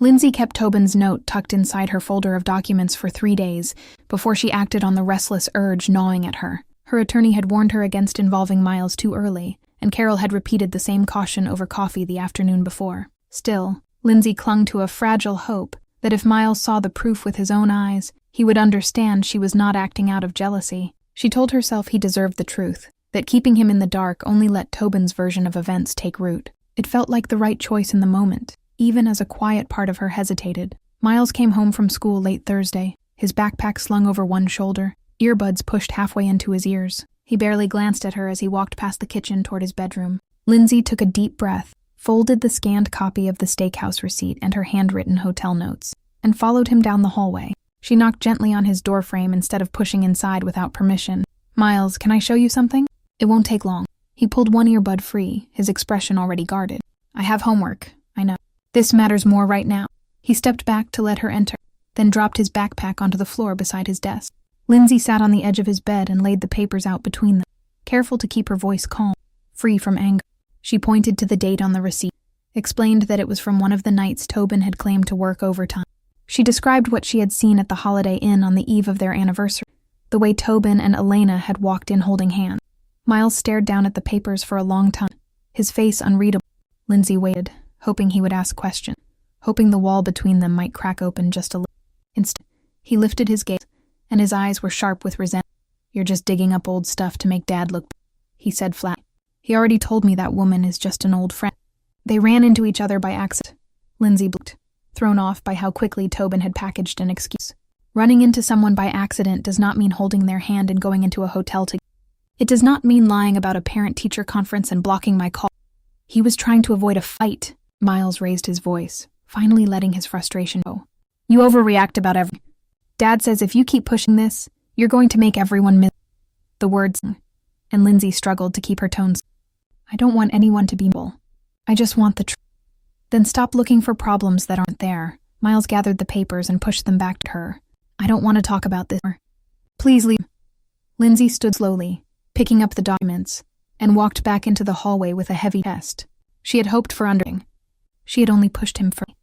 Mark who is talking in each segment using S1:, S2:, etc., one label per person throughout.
S1: Lindsey kept Tobin's note tucked inside her folder of documents for 3 days before she acted on the restless urge gnawing at her. Her attorney had warned her against involving Miles too early, and Carol had repeated the same caution over coffee the afternoon before. Still, Lindsey clung to a fragile hope that if Miles saw the proof with his own eyes, he would understand she was not acting out of jealousy. She told herself he deserved the truth, that keeping him in the dark only let Tobin's version of events take root. It felt like the right choice in the moment, even as a quiet part of her hesitated. Miles came home from school late Thursday, his backpack slung over one shoulder, earbuds pushed halfway into his ears. He barely glanced at her as he walked past the kitchen toward his bedroom. Lindsey took a deep breath, folded the scanned copy of the steakhouse receipt and her handwritten hotel notes, and followed him down the hallway. She knocked gently on his doorframe instead of pushing inside without permission. "Miles, can I show you something?" "It won't take long." He pulled one earbud free, his expression already guarded. "I have homework, I know. This matters more right now." He stepped back to let her enter, then dropped his backpack onto the floor beside his desk. Lindsey sat on the edge of his bed and laid the papers out between them, careful to keep her voice calm, free from anger. She pointed to the date on the receipt, explained that it was from one of the nights Tobin had claimed to work overtime. She described what she had seen at the Holiday Inn on the eve of their anniversary, the way Tobin and Elena had walked in holding hands. Miles stared down at the papers for a long time, his face unreadable. Lindsey waited, hoping he would ask questions, hoping the wall between them might crack open just a little. Instead, he lifted his gaze, and his eyes were sharp with resentment. "You're just digging up old stuff to make Dad look," he said flat. "He already told me that woman is just an old friend." They ran into each other by accident. Lindsey blinked, thrown off by how quickly Tobin had packaged an excuse. Running into someone by accident does not mean holding their hand and going into a hotel together. It does not mean lying about a parent-teacher conference and blocking my call. He was trying to avoid a fight. Miles raised his voice, finally letting his frustration go. "You overreact about everything. Dad says if you keep pushing this, you're going to make everyone miss." The words, and Lindsey struggled to keep her tones. "I don't want anyone to be miserable. I just want the truth." "Then stop looking for problems that aren't there." Miles gathered the papers and pushed them back to her. "I don't want to talk about this more. Please leave." Lindsey stood slowly, picking up the documents, and walked back into the hallway with a heavy chest. She had hoped for understanding. She had only pushed him further.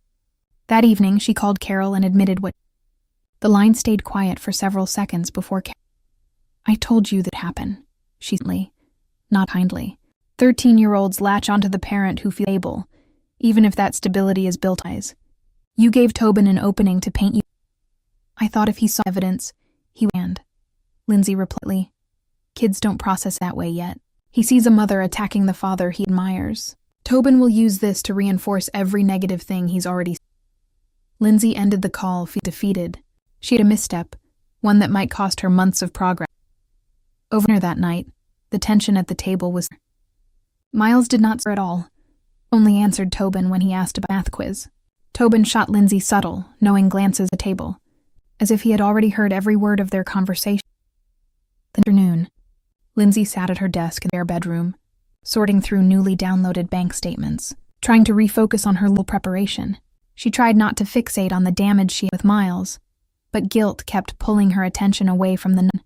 S1: That evening, she called Carol and admitted what. The line stayed quiet for several seconds before "I told you that happened," she said, not kindly. 13-year-olds latch onto the parent who feels able, even if that stability is built on lies. "You gave Tobin an opening to paint you." "I thought if he saw evidence, he would." Lindsey replied. "Kids don't process that way yet. He sees a mother attacking the father he admires. Tobin will use this to reinforce every negative thing he's already seen." Lindsey ended the call, feeling defeated. She had a misstep, one that might cost her months of progress. Over dinner that night, the tension at the table was. Miles did not stir at all, only answered Tobin when he asked about a math quiz. Tobin shot Lindsey subtle, knowing glances at the table, as if he had already heard every word of their conversation. That afternoon, Lindsey sat at her desk in their bedroom, sorting through newly downloaded bank statements, trying to refocus on her little preparation. She tried not to fixate on the damage she had with Miles, but guilt kept pulling her attention away from the nun.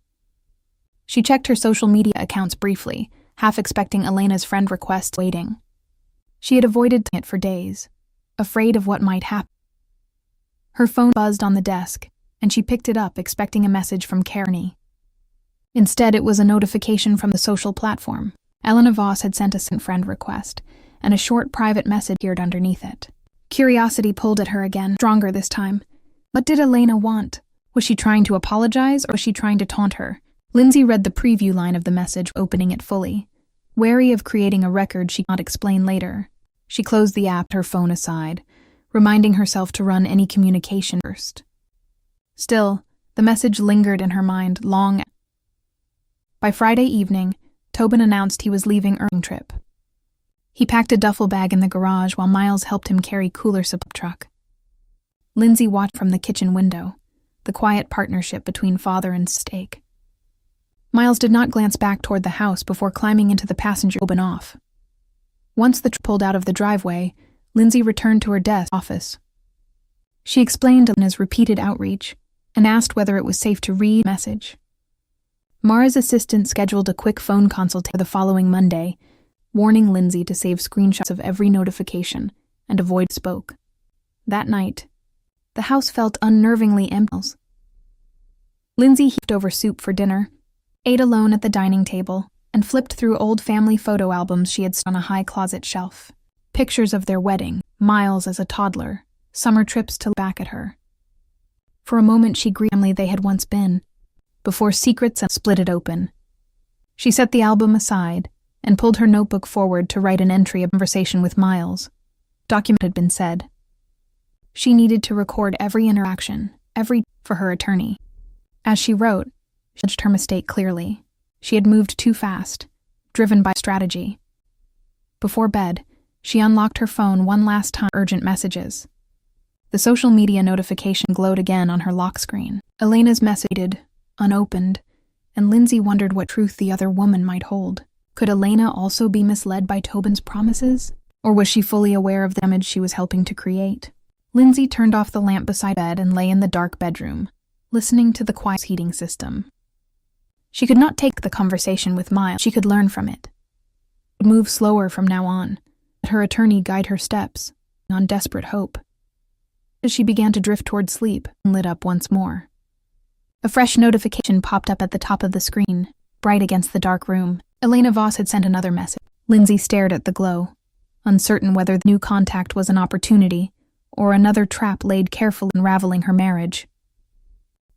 S1: She checked her social media accounts briefly, half expecting Elena's friend request waiting. She had avoided it for days, afraid of what might happen. Her phone buzzed on the desk, and she picked it up expecting a message from Kearney. Instead, it was a notification from the social platform. Elena Voss had sent a sent friend request, and a short private message appeared underneath it. Curiosity pulled at her again, stronger this time. What did Elena want? Was she trying to apologize, or was she trying to taunt her? Lindsey read the preview line of the message, opening it fully. Wary of creating a record she could not explain later, she closed the app, her phone aside, reminding herself to run any communication first. Still, the message lingered in her mind long. By Friday evening, Tobin announced he was leaving earning trip. He packed a duffel bag in the garage while Miles helped him carry cooler supply truck. Lindsey watched from the kitchen window, the quiet partnership between father and steak. Miles did not glance back toward the house before climbing into the passenger Tobin off. Once the truck pulled out of the driveway, Lindsey returned to her desk office. She explained Elena's repeated outreach and asked whether it was safe to read the message. Mara's assistant scheduled a quick phone consultation the following Monday, warning Lindsey to save screenshots of every notification and avoid spoke. That night, the house felt unnervingly empty. Lindsey heaped over soup for dinner, ate alone at the dining table, and flipped through old family photo albums she had on a high closet shelf. Pictures of their wedding, Miles as a toddler, summer trips to look back at her. For a moment she grieved the family they had once been, before secrets and split it open. She set the album aside and pulled her notebook forward to write an entry of conversation with Miles. Document had been said. She needed to record every interaction, for her attorney. As she wrote, she judged her mistake clearly. She had moved too fast, driven by strategy. Before bed, she unlocked her phone one last time. Urgent messages. The social media notification glowed again on her lock screen. Elena's message, unopened, and Lindsey wondered what truth the other woman might hold. Could Elena also be misled by Tobin's promises? Or was she fully aware of the damage she was helping to create? Lindsey turned off the lamp beside bed and lay in the dark bedroom, listening to the quiet heating system. She could not take the conversation with Miles. She could learn from it. Move slower from now on. Let her attorney guide her steps, on desperate hope. As she began to drift toward sleep, and lit up once more. A fresh notification popped up at the top of the screen, bright against the dark room. Elena Voss had sent another message. Lindsey stared at the glow, uncertain whether the new contact was an opportunity or another trap laid carefully unraveling her marriage.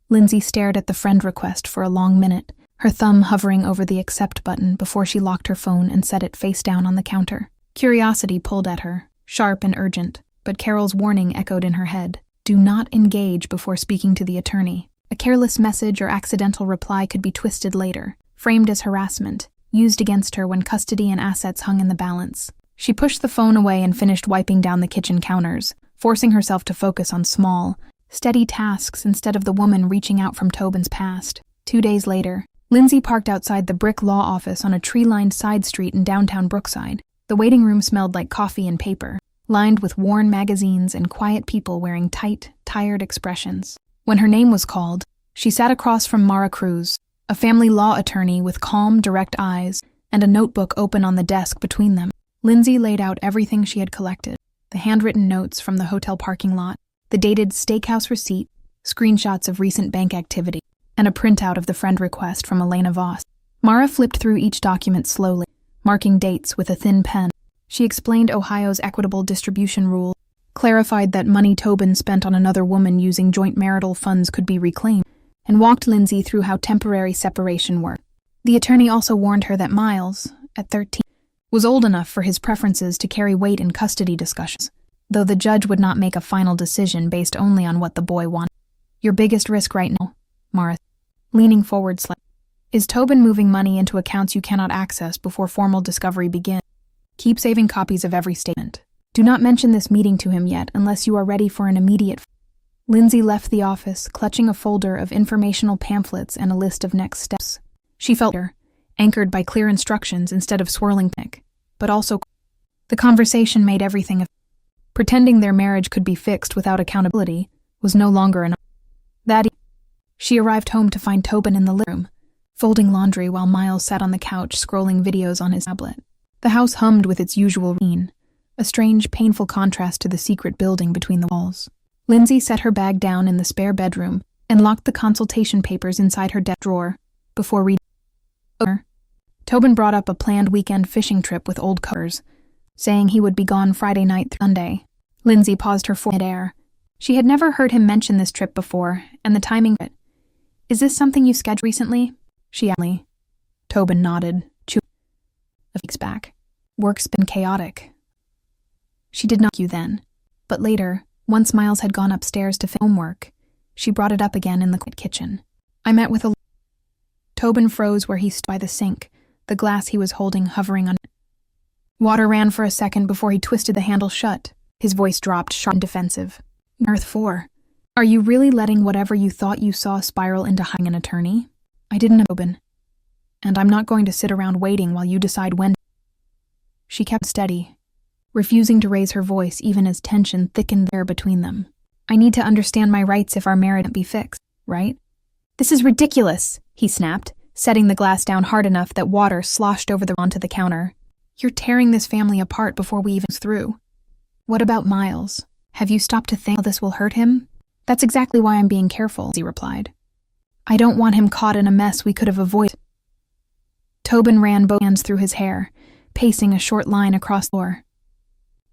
S1: Lindsey stared at the friend request for a long minute, her thumb hovering over the accept button before she locked her phone and set it face down on the counter. Curiosity pulled at her, sharp and urgent, but Carol's warning echoed in her head. Do not engage before speaking to the attorney. A careless message or accidental reply could be twisted later, framed as harassment, used against her when custody and assets hung in the balance. She pushed the phone away and finished wiping down the kitchen counters, forcing herself to focus on small, steady tasks instead of the woman reaching out from Tobin's past. 2 days later, Lindsey parked outside the brick law office on a tree-lined side street in downtown Brookside. The waiting room smelled like coffee and paper, lined with worn magazines and quiet people wearing tight, tired expressions. When her name was called, she sat across from Mara Cruz, a family law attorney with calm, direct eyes, and a notebook open on the desk between them. Lindsey laid out everything she had collected, the handwritten notes from the hotel parking lot, the dated steakhouse receipt, screenshots of recent bank activity, and a printout of the friend request from Elena Voss. Mara flipped through each document slowly, marking dates with a thin pen. She explained Ohio's equitable distribution rule, clarified that money Tobin spent on another woman using joint marital funds could be reclaimed, and walked Lindsey through how temporary separation worked. The attorney also warned her that Miles, at 13, was old enough for his preferences to carry weight in custody discussions, though the judge would not make a final decision based only on what the boy wanted. Your biggest risk right now, Mara, leaning forward slightly, is Tobin moving money into accounts you cannot access before formal discovery begins. Keep saving copies of every statement. Do not mention this meeting to him yet unless you are ready for an immediate. Lindsey left the office, clutching a folder of informational pamphlets and a list of next steps. She felt her, anchored by clear instructions instead of swirling panic, but also the conversation made everything. Pretending their marriage could be fixed without accountability was no longer enough. That evening, she arrived home to find Tobin in the living room, folding laundry while Miles sat on the couch scrolling videos on his tablet. The house hummed with its usual routine, a strange, painful contrast to the secret building between the walls. Lindsey set her bag down in the spare bedroom and locked the consultation papers inside her desk drawer before reading. Tobin brought up a planned weekend fishing trip with old coworkers, saying he would be gone Friday night through Sunday. Lindsey paused her for mid-air. She had never heard him mention this trip before, and the timing of it. Is this something you scheduled recently? She asked. Tobin nodded, chewing. A few weeks back. Work's been chaotic. She did not you then, but later, once Miles had gone upstairs to finish homework, she brought it up again in the kitchen. I met with a... Tobin froze where he stood by the sink, the glass he was holding hovering on it. Water ran for a second before he twisted the handle shut. His voice dropped, sharp and defensive. Earth 4. Are you really letting whatever you thought you saw spiral into hiring an attorney? I didn't know, Tobin. And I'm not going to sit around waiting while you decide when. She kept steady, refusing to raise her voice even as tension thickened there between them. I need to understand my rights if our marriage can't be fixed, right? This is ridiculous, he snapped, setting the glass down hard enough that water sloshed onto the counter. You're tearing this family apart before we even through. What about Miles? Have you stopped to think how this will hurt him? That's exactly why I'm being careful, he replied. I don't want him caught in a mess we could have avoided. Tobin ran both hands through his hair, pacing a short line across the floor.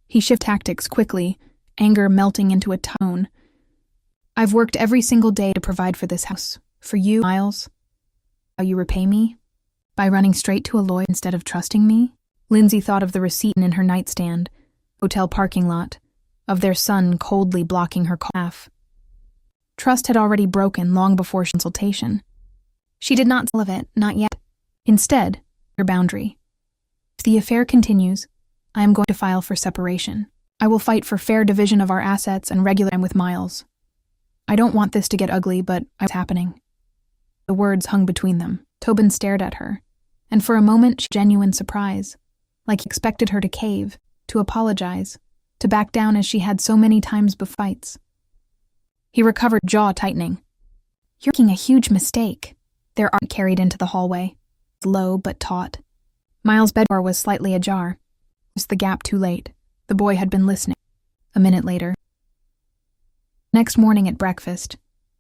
S1: He shifted tactics quickly, anger melting into a tone. I've worked every single day to provide for this house. For you, Miles. How you repay me? By running straight to a lawyer instead of trusting me? Lindsey thought of the receipt in her nightstand, hotel parking lot, of their son coldly blocking her half. Trust had already broken long before consultation. She did not tell of it, not yet. Instead, her boundary. If the affair continues, I am going to file for separation. I will fight for fair division of our assets and regular time with Miles. I don't want this to get ugly, but it's happening. The words hung between them. Tobin stared at her, and for a moment she had genuine surprise, like he expected her to cave, to apologize, to back down as she had so many times before fights. He recovered, jaw tightening. You're making a huge mistake. Their arm carried into the hallway, low but taut. Miles' bed door was slightly ajar. Was the gap too late? The boy had been listening. A minute later. Next morning at breakfast,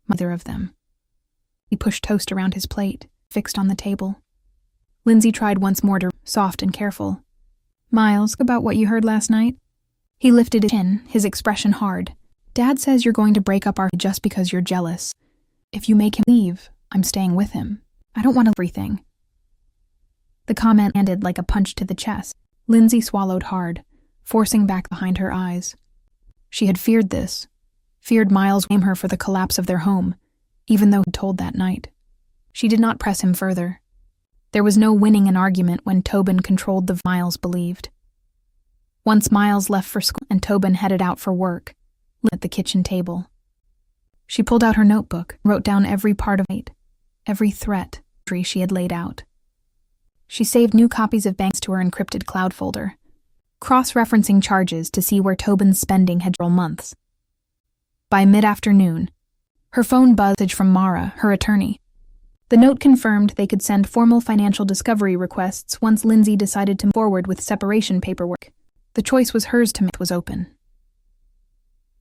S1: neither of them. He pushed toast around his plate, fixed on the table. Lindsey tried once more to soft and careful. Miles, about what you heard last night? He lifted his chin, his expression hard. Dad says you're going to break up our just because you're jealous. If you make him leave, I'm staying with him. I don't want everything. The comment landed like a punch to the chest. Lindsey swallowed hard, forcing back behind her eyes. She had feared this, feared Miles blame her for the collapse of their home, even though he told that night. She did not press him further. There was no winning an argument when Tobin controlled the Miles believed. Once Miles left for school and Tobin headed out for work, at the kitchen table. She pulled out her notebook, wrote down every part of it, every threat she had laid out. She saved new copies of banks to her encrypted cloud folder, cross-referencing charges to see where Tobin's spending had several months. By mid-afternoon, her phone buzzed from Mara, her attorney. The note confirmed they could send formal financial discovery requests once Lindsey decided to move forward with separation paperwork. The choice was hers to make. Was open.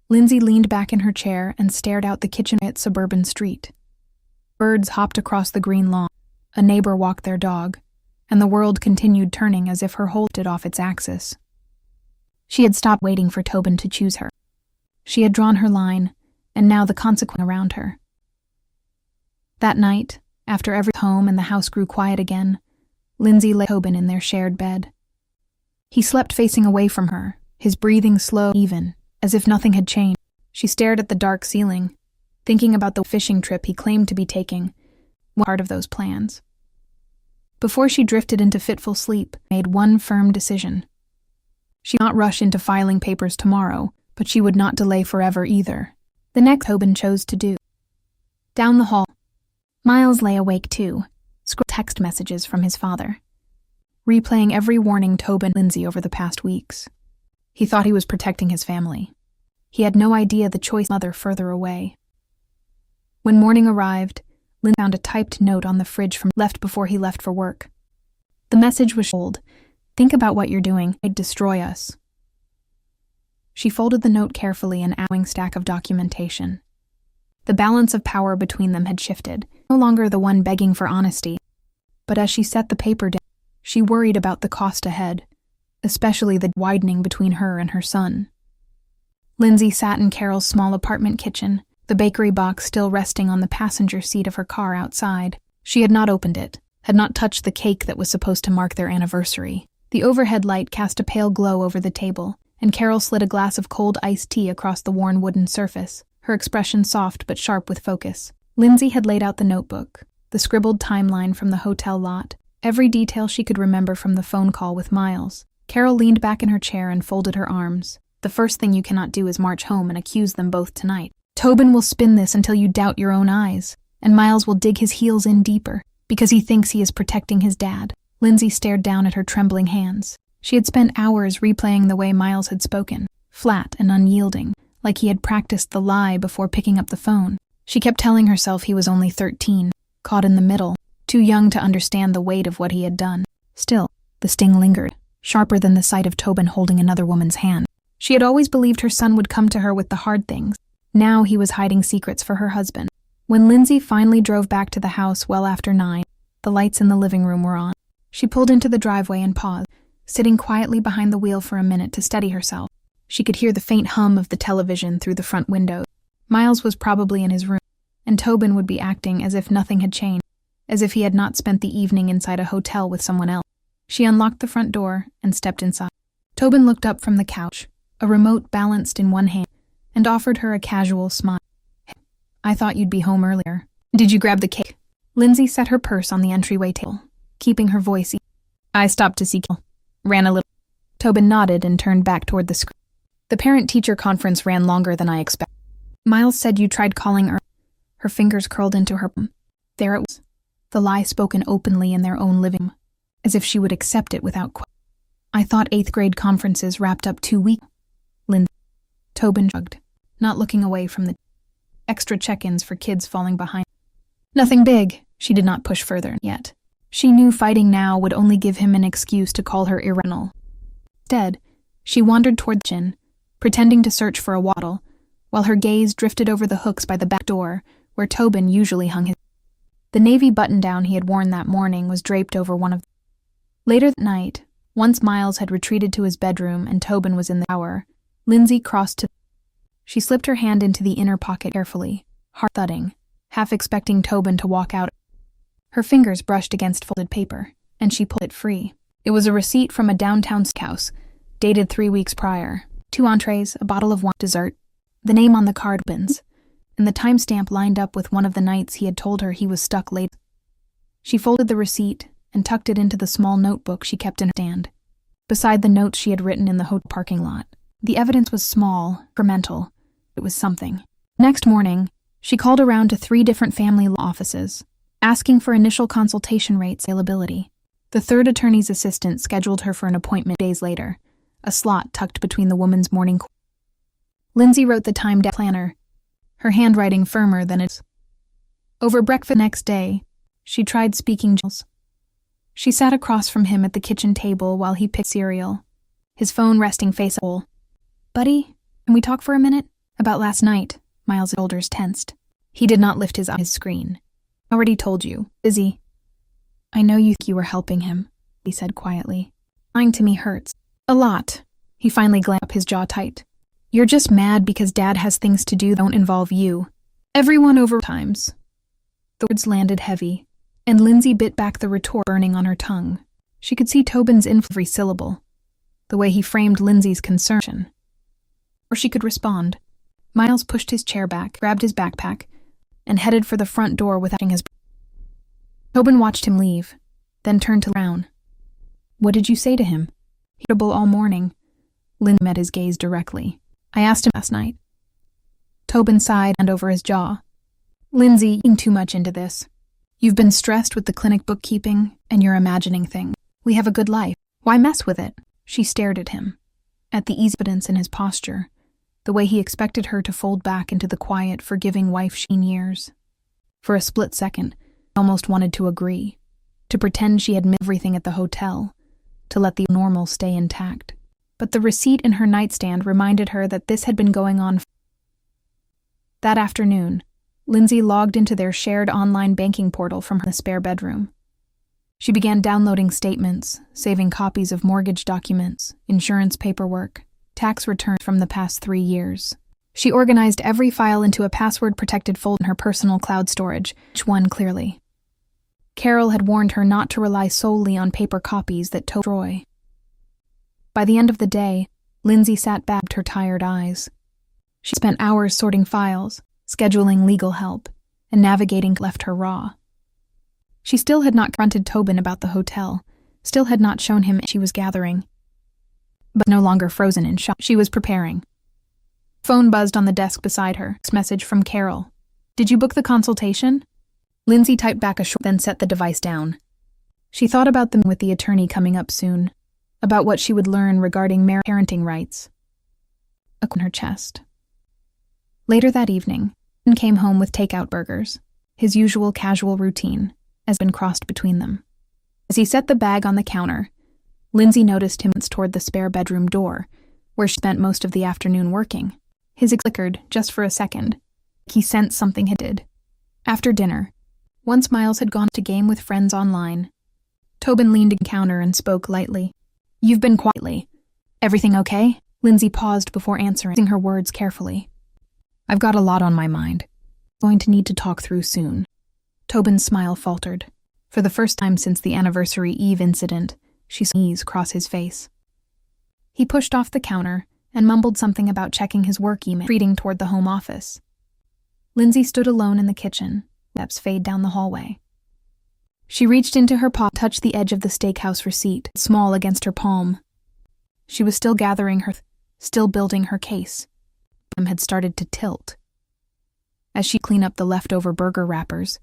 S1: Lindsey leaned back in her chair and stared out the kitchen at suburban street. Birds hopped across the green lawn, a neighbor walked their dog, and the world continued turning as if her whole did off its axis. She had stopped waiting for Tobin to choose her. She had drawn her line, and now the consequence around her. That night, after every home and the house grew quiet again, Lindsey lay Tobin in their shared bed. He slept facing away from her, his breathing slow, even, as if nothing had changed. She stared at the dark ceiling, thinking about the fishing trip he claimed to be taking, one part of those plans. Before she drifted into fitful sleep, made one firm decision. She would not rush into filing papers tomorrow, but she would not delay forever either. The next Tobin chose to do. Down the hall, Miles lay awake too, scrolling text messages from his father, replaying every warning Tobin and Lindsey over the past weeks. He thought he was protecting his family. He had no idea the choice mother further away. When morning arrived, Lindsey found a typed note on the fridge left before he left for work. The message was bold. Think about what you're doing. It'd destroy us. She folded the note carefully in a stack of documentation. The balance of power between them had shifted, no longer the one begging for honesty. But as she set the paper down, she worried about the cost ahead, especially the widening between her and her son. Lindsey sat in Carol's small apartment kitchen, the bakery box still resting on the passenger seat of her car outside. She had not opened it, had not touched the cake that was supposed to mark their anniversary. The overhead light cast a pale glow over the table, and Carol slid a glass of cold iced tea across the worn wooden surface, her expression soft but sharp with focus. Lindsey had laid out the notebook, the scribbled timeline from the hotel lot, every detail she could remember from the phone call with Miles. Carol leaned back in her chair and folded her arms. The first thing you cannot do is march home and accuse them both tonight. Tobin will spin this until you doubt your own eyes, and Miles will dig his heels in deeper, because he thinks he is protecting his dad. Lindsey stared down at her trembling hands. She had spent hours replaying the way Miles had spoken, flat and unyielding, like he had practiced the lie before picking up the phone. She kept telling herself he was only 13, caught in the middle, too young to understand the weight of what he had done. Still, the sting lingered, sharper than the sight of Tobin holding another woman's hand. She had always believed her son would come to her with the hard things. Now he was hiding secrets for her husband. When Lindsey finally drove back to the house well after 9, the lights in the living room were on. She pulled into the driveway and paused, sitting quietly behind the wheel for a minute to steady herself. She could hear the faint hum of the television through the front window. Miles was probably in his room, and Tobin would be acting as if nothing had changed, as if he had not spent the evening inside a hotel with someone else. She unlocked the front door and stepped inside. Tobin looked up from the couch, a remote balanced in one hand, and offered her a casual smile. "Hey, I thought you'd be home earlier. Did you grab the cake?" Lindsey set her purse on the entryway table, keeping her voice even. "I stopped to see Kel. Ran a little." Tobin nodded and turned back toward the screen. "The parent-teacher conference ran longer than I expected. Miles said you tried calling her." Her fingers curled into her palm. There it was, the lie spoken openly in their own living room, as if she would accept it without question. "I thought 8th grade conferences wrapped up 2 weeks. Lindsey. Tobin shrugged, not looking away from the extra check-ins for kids falling behind. Nothing big. She did not push further yet. She knew fighting now would only give him an excuse to call her irrational. Instead, she wandered toward the kitchen, pretending to search for a waddle, while her gaze drifted over the hooks by the back door, where Tobin usually hung his. The navy button-down he had worn that morning was draped over one of them. Later that night, once Miles had retreated to his bedroom and Tobin was in the shower, Lindsey crossed to. She slipped her hand into the inner pocket carefully, heart thudding, half expecting Tobin to walk out. Her fingers brushed against folded paper, and she pulled it free. It was a receipt from a downtown steakhouse, dated 3 weeks prior. 2 entrees, a bottle of wine, dessert. The name on the card opens, and the timestamp lined up with one of the nights he had told her he was stuck late. She folded the receipt and tucked it into the small notebook she kept in her stand, beside the notes she had written in the hotel parking lot. The evidence was small, incremental. It was something. Next morning, she called around to 3 different family law offices, asking for initial consultation rates availability. The third attorney's assistant scheduled her for an appointment days later, a slot tucked between the woman's morning. Lindsey wrote the time-down planner, her handwriting firmer than its. Over breakfast the next day, she tried speaking Giles. She sat across from him at the kitchen table while he picked cereal, his phone resting face full. "Buddy, can we talk for a minute?" "About last night." Miles' shoulders tensed. He did not lift his eyes screen. "Already told you. Busy." "I know you think you were helping him," he said quietly. "Lying to me hurts. A lot." He finally glanced up, his jaw tight. "You're just mad because Dad has things to do that don't involve you. Everyone over times." The words landed heavy, and Lindsey bit back the retort burning on her tongue. She could see Tobin's influence every syllable, the way he framed Lindsey's concern. Or she could respond. Miles pushed his chair back, grabbed his backpack, and headed for the front door without his. Tobin watched him leave, then turned to Brown. "What did you say to him?" "Irritable all morning." Lindsey met his gaze directly. "I asked him last night." Tobin sighed and over his jaw. "Lindsey, you're too much into this. You've been stressed with the clinic bookkeeping, and you're imagining things. We have a good life. Why mess with it?" She stared at him, at the ease evidence in his posture, the way he expected her to fold back into the quiet, forgiving wife she'd known years. For a split second, she almost wanted to agree, to pretend she had missed everything at the hotel, to let the normal stay intact. But the receipt in her nightstand reminded her that this had been going on. That afternoon, Lindsey logged into their shared online banking portal from the spare bedroom. She began downloading statements, saving copies of mortgage documents, insurance paperwork, tax returns from the past 3 years. She organized every file into a password-protected folder in her personal cloud storage, each one clearly. Carol had warned her not to rely solely on paper copies that destroy. By the end of the day, Lindsey sat back with her tired eyes. She spent hours sorting files, scheduling legal help, and navigating left her raw. She still had not confronted Tobin about the hotel, still had not shown him she was gathering. But no longer frozen in shock, she was preparing. Phone buzzed on the desk beside her. Message from Carol. "Did you book the consultation?" Lindsey typed back a short, then set the device down. She thought about them with the attorney coming up soon, about what she would learn regarding parenting rights. A in her chest. Later that evening, Ben came home with takeout burgers, his usual casual routine, as been crossed between them. As he set the bag on the counter, Lindsey noticed him toward the spare bedroom door, where she spent most of the afternoon working. His eyes flickered just for a second. He sensed something had did. After dinner, once Miles had gone to game with friends online, Tobin leaned against the counter and spoke lightly. "You've been quietly. Everything okay?" Lindsey paused before answering her words carefully. "I've got a lot on my mind. Going to need to talk through soon." Tobin's smile faltered. For the first time since the anniversary Eve incident, she saw ease cross his face. He pushed off the counter and mumbled something about checking his work email, retreating toward the home office. Lindsey stood alone in the kitchen, steps fade down the hallway. She reached into her pocket, touched the edge of the steakhouse receipt, small against her palm. She was still gathering still building her case. Had started to tilt. As she cleaned up the leftover burger wrappers,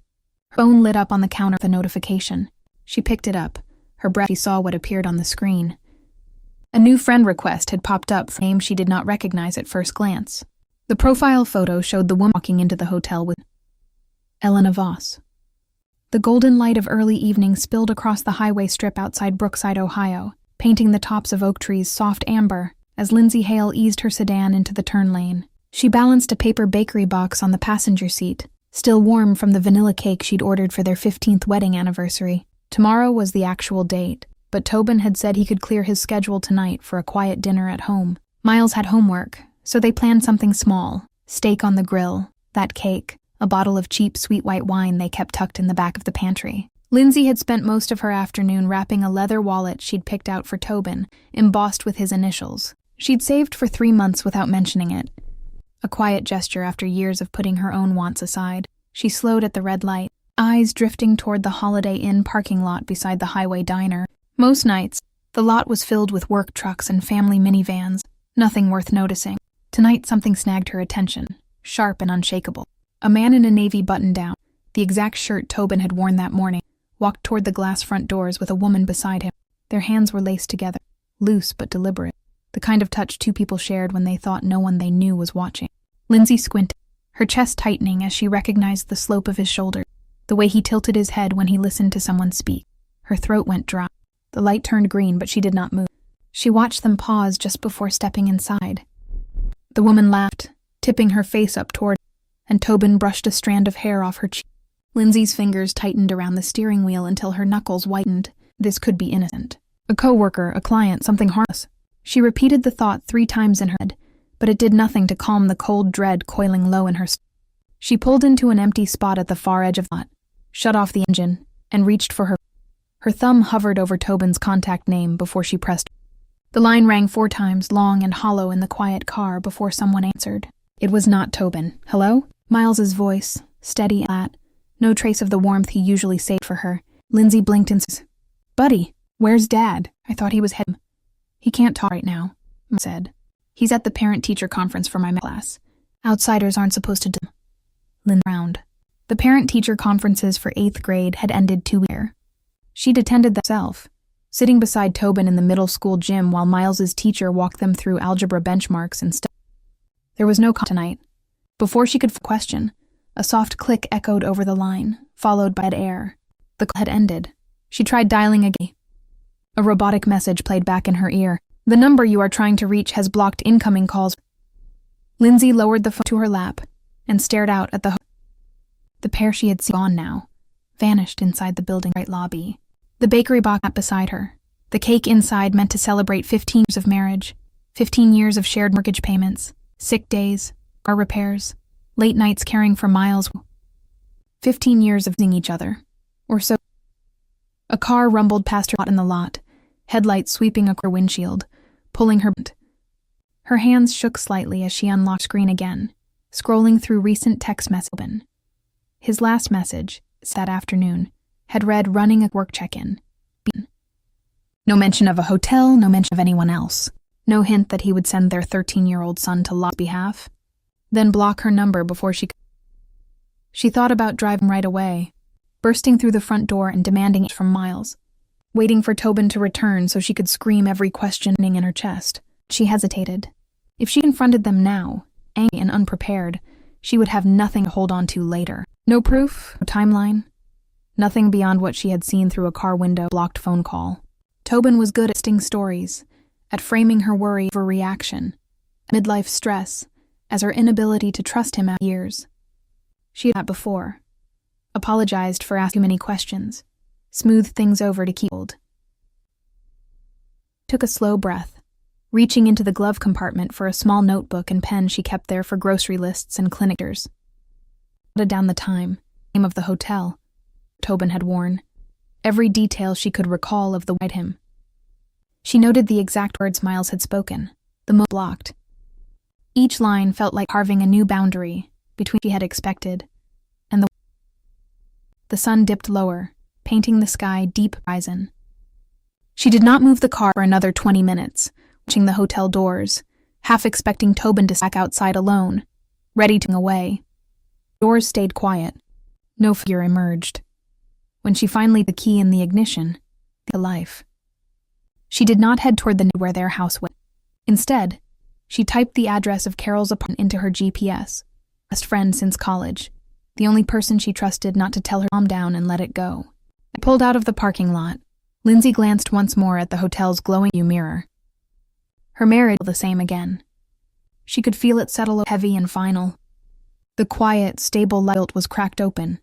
S1: her phone lit up on the counter with a notification. She picked it up. Her breath, she saw what appeared on the screen. A new friend request had popped up for a name she did not recognize at first glance. The profile photo showed the woman walking into the hotel with Elena Voss. The golden light of early evening spilled across the highway strip outside Brookside, Ohio, painting the tops of oak trees soft amber as Lindsey Hale eased her sedan into the turn lane. She balanced a paper bakery box on the passenger seat, still warm from the vanilla cake she'd ordered for their 15th wedding anniversary. Tomorrow was the actual date, but Tobin had said he could clear his schedule tonight for a quiet dinner at home. Miles had homework, so they planned something small: steak on the grill, that cake, a bottle of cheap sweet white wine they kept tucked in the back of the pantry. Lindsey had spent most of her afternoon wrapping a leather wallet she'd picked out for Tobin, embossed with his initials. She'd saved for 3 months without mentioning it. A quiet gesture after years of putting her own wants aside. She slowed at the red light, eyes drifting toward the Holiday Inn parking lot beside the highway diner. Most nights, the lot was filled with work trucks and family minivans, nothing worth noticing. Tonight something snagged her attention, sharp and unshakable. A man in a navy button-down, the exact shirt Tobin had worn that morning, walked toward the glass front doors with a woman beside him. Their hands were laced together, loose but deliberate, the kind of touch two people shared when they thought no one they knew was watching. Lindsey squinted, her chest tightening as she recognized the slope of his shoulder, the way he tilted his head when he listened to someone speak. Her throat went dry. The light turned green, but she did not move. She watched them pause just before stepping inside. The woman laughed, tipping her face up toward him, and Tobin brushed a strand of hair off her cheek. Lindsey's fingers tightened around the steering wheel until her knuckles whitened. This could be innocent. A coworker, a client, something harmless. She repeated the thought 3 times in her head, but it did nothing to calm the cold dread coiling low in her stomach. She pulled into an empty spot at the far edge of the lot, shut off the engine, and reached for her. Her thumb hovered over Tobin's contact name before she pressed. The line rang 4 times, long and hollow in the quiet car, before someone answered. It was not Tobin. "Hello?" Miles's voice, steady and flat, no trace of the warmth he usually saved for her. Lindsey blinked and said, "Buddy, where's Dad? I thought he was heading." "He can't talk right now," Miles said. "He's at the parent-teacher conference for my math class. Outsiders aren't supposed to do." Lindsey frowned. The parent-teacher conferences for 8th grade had ended 2 weeks ago. She'd attended them herself, sitting beside Tobin in the middle school gym while Miles's teacher walked them through algebra benchmarks and stuff. There was no tonight. Before she could question, a soft click echoed over the line, followed by dead air. The call had ended. She tried dialing again. A robotic message played back in her ear. "The number you are trying to reach has blocked incoming calls." Lindsey lowered the phone to her lap and stared out at the pair she had seen gone now, vanished inside the building right lobby. The bakery box sat beside her, the cake inside meant to celebrate 15 years of marriage, 15 years of shared mortgage payments, sick days, car repairs, late nights caring for Miles, 15 years of seeing each other, or so. A car rumbled past her in the lot, headlights sweeping across her windshield, pulling her. Her hands shook slightly as she unlocked the screen again, scrolling through recent text messages. His last message, that afternoon, had read running a work check-in. No mention of a hotel, no mention of anyone else. No hint that he would send their 13-year-old son to Lot's behalf. Then block her number before she could. She thought about driving right away, bursting through the front door and demanding it from Miles, waiting for Tobin to return so she could scream every question in her chest. She hesitated. If she confronted them now, angry and unprepared, she would have nothing to hold on to later. No proof, no timeline, nothing beyond what she had seen through a car window blocked phone call. Tobin was good at sting stories, at framing her worry of a reaction, midlife stress, as her inability to trust him after years. She had that before. Apologized for asking too many questions, smoothed things over to keep hold. Took a slow breath, reaching into the glove compartment for a small notebook and pen she kept there for grocery lists and clinic orders. Jotted down the time, name of the hotel Tobin had worn, every detail she could recall of the white him. She noted the exact words Miles had spoken, the most blocked. Each line felt like carving a new boundary between what she had expected and the sun dipped lower, painting the sky deep horizon. She did not move the car for another 20 minutes, watching the hotel doors, half expecting Tobin to back outside alone, ready to go away. Doors stayed quiet. No figure emerged. When she finally put the key in the ignition, the life. She did not head toward the neighborhood where their house was. Instead, she typed the address of Carol's apartment into her GPS. Best friend since college, the only person she trusted not to tell her calm down and let it go. I pulled out of the parking lot. Lindsey glanced once more at the hotel's glowing view mirror. Her marriage was the same again. She could feel it settle heavy and final. The quiet, stable light was cracked open,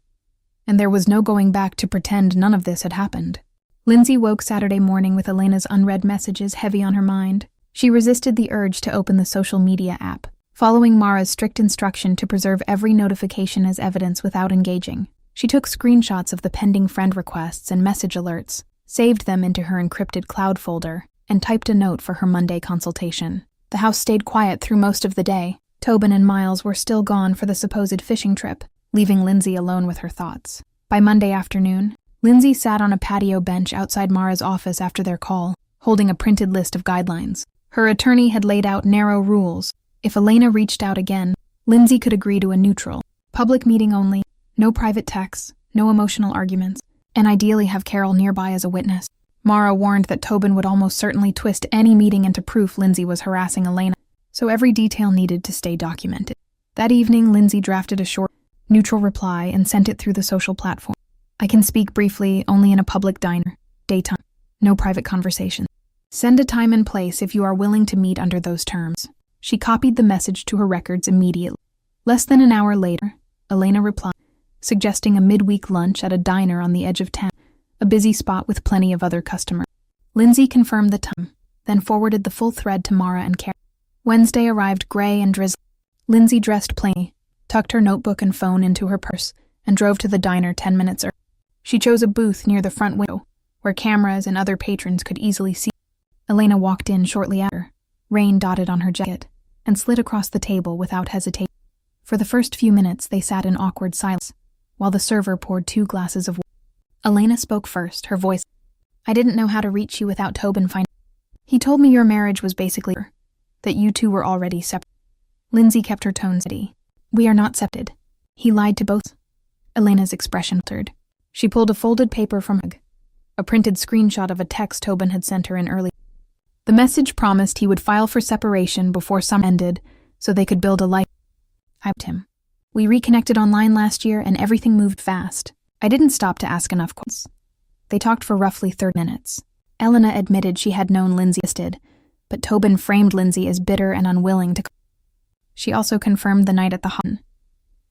S1: and there was no going back to pretend none of this had happened. Lindsey woke Saturday morning with Elena's unread messages heavy on her mind. She resisted the urge to open the social media app, following Mara's strict instruction to preserve every notification as evidence without engaging. She took screenshots of the pending friend requests and message alerts, saved them into her encrypted cloud folder, and typed a note for her Monday consultation. The house stayed quiet through most of the day. Tobin and Miles were still gone for the supposed fishing trip, leaving Lindsey alone with her thoughts. By Monday afternoon, Lindsey sat on a patio bench outside Mara's office after their call, holding a printed list of guidelines. Her attorney had laid out narrow rules. If Elena reached out again, Lindsey could agree to a neutral, public meeting only, no private texts, no emotional arguments, and ideally have Carol nearby as a witness. Mara warned that Tobin would almost certainly twist any meeting into proof Lindsey was harassing Elena, so every detail needed to stay documented. That evening, Lindsey drafted a short, neutral reply and sent it through the social platform. I can speak briefly only in a public diner, daytime, no private conversation. Send a time and place if you are willing to meet under those terms. She copied the message to her records immediately. Less than an hour later, Elena replied, suggesting a midweek lunch at a diner on the edge of town, a busy spot with plenty of other customers. Lindsey confirmed the time, then forwarded the full thread to Mara and Carol. Wednesday arrived gray and drizzly. Lindsey dressed plainly, tucked her notebook and phone into her purse, and drove to the diner 10 minutes early. She chose a booth near the front window, where cameras and other patrons could easily see. Elena walked in shortly after, rain dotted on her jacket, and slid across the table without hesitation. For the first few minutes, they sat in awkward silence, while the server poured 2 glasses of water. Elena spoke first, her voice. I didn't know how to reach you without Tobin finding. He told me your marriage was basically over, that you two were already separate. Lindsey kept her tone steady. We are not separated. He lied to both. Elena's expression altered. She pulled a folded paper from her bag, a printed screenshot of a text Tobin had sent her in early. The message promised he would file for separation before summer ended, so they could build a life. I helped him. We reconnected online last year and everything moved fast. I didn't stop to ask enough questions. They talked for roughly 30 minutes. Elena admitted she had known Lindsey existed, but Tobin framed Lindsey as bitter and unwilling to. She also confirmed the night at the Hutton.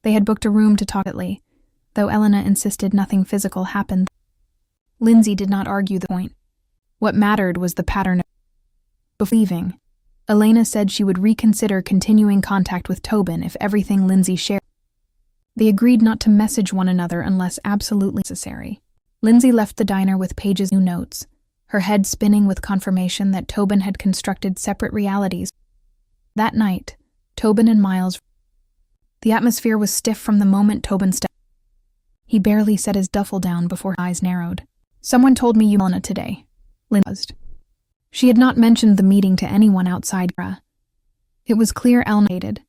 S1: They had booked a room to talk lately, though Elena insisted nothing physical happened. Lindsey did not argue the point. What mattered was the pattern. Before leaving, Elena said she would reconsider continuing contact with Tobin if everything Lindsey shared. They agreed not to message one another unless absolutely necessary. Lindsey left the diner with Paige's new notes, her head spinning with confirmation that Tobin had constructed separate realities. That night, Tobin and Miles. The atmosphere was stiff from the moment Tobin stepped. He barely set his duffel down before her eyes narrowed. Someone told me you met Elena today. Lindsey buzzed. She had not mentioned the meeting to anyone outside Mara. It was clear Elena hated,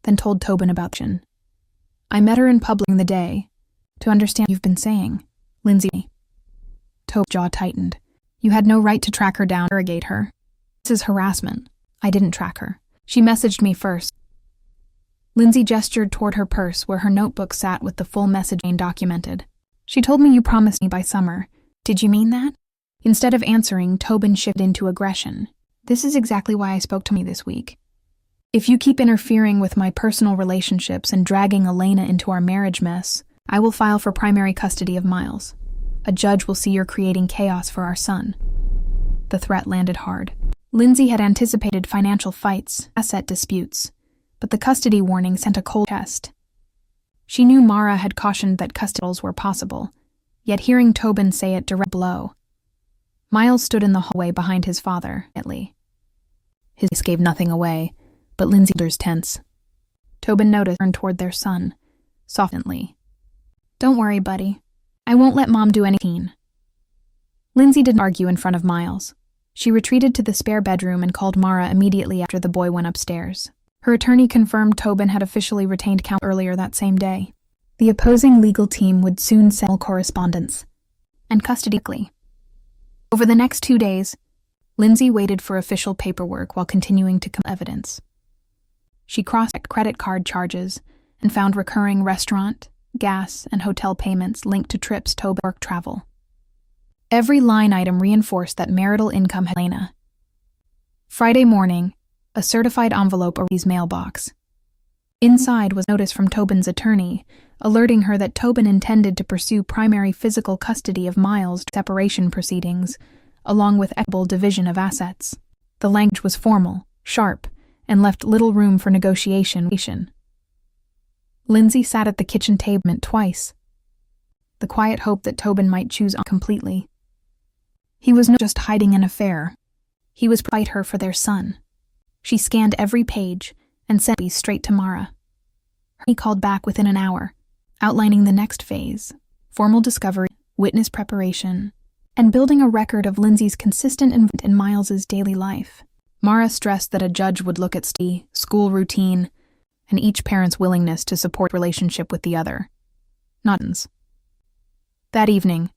S1: then told Tobin about Jen. I met her in public the day. To understand what you've been saying, Lindsey. Tobin's jaw tightened. You had no right to track her down, interrogate her. This is harassment. I didn't track her. She messaged me first. Lindsey gestured toward her purse where her notebook sat with the full message documented. She told me you promised me by summer. Did you mean that? Instead of answering, Tobin shifted into aggression. This is exactly why I spoke to me this week. If you keep interfering with my personal relationships and dragging Elena into our marriage mess, I will file for primary custody of Miles. A judge will see you're creating chaos for our son." The threat landed hard. Lindsey had anticipated financial fights, asset disputes, but the custody warning sent a cold chest. She knew Mara had cautioned that custodials were possible, yet hearing Tobin say it direct blow. Miles stood in the hallway behind his father, His face gave nothing away, but Lindsey's shoulders tense. Tobin noticed and turned toward their son, softly. "Don't worry, buddy. I won't let Mom do anything." Lindsey didn't argue in front of Miles. She retreated to the spare bedroom and called Mara immediately after the boy went upstairs. Her attorney confirmed Tobin had officially retained counsel earlier that same day. The opposing legal team would soon send correspondence and custody. Over the next 2 days, Lindsey waited for official paperwork while continuing to collect evidence. She cross-checked credit card charges and found recurring restaurant, gas, and hotel payments linked to trips Tobin work travel. Every line item reinforced that marital income had Elena. Friday morning, a certified envelope arrived in his mailbox. Inside was notice from Tobin's attorney, alerting her that Tobin intended to pursue primary physical custody of Miles during separation proceedings, along with equitable division of assets. The language was formal, sharp, and left little room for negotiation. Lindsey sat at the kitchen table twice, the quiet hope that Tobin might choose completely. He was not just hiding an affair. He was fight her for their son. She scanned every page and sent these straight to Mara. He called back within an hour, outlining the next phase: formal discovery, witness preparation, and building a record of Lindsey's consistent involvement in Miles's daily life. Mara stressed that a judge would look at school routine, and each parent's willingness to support relationship with the other. Not. That evening,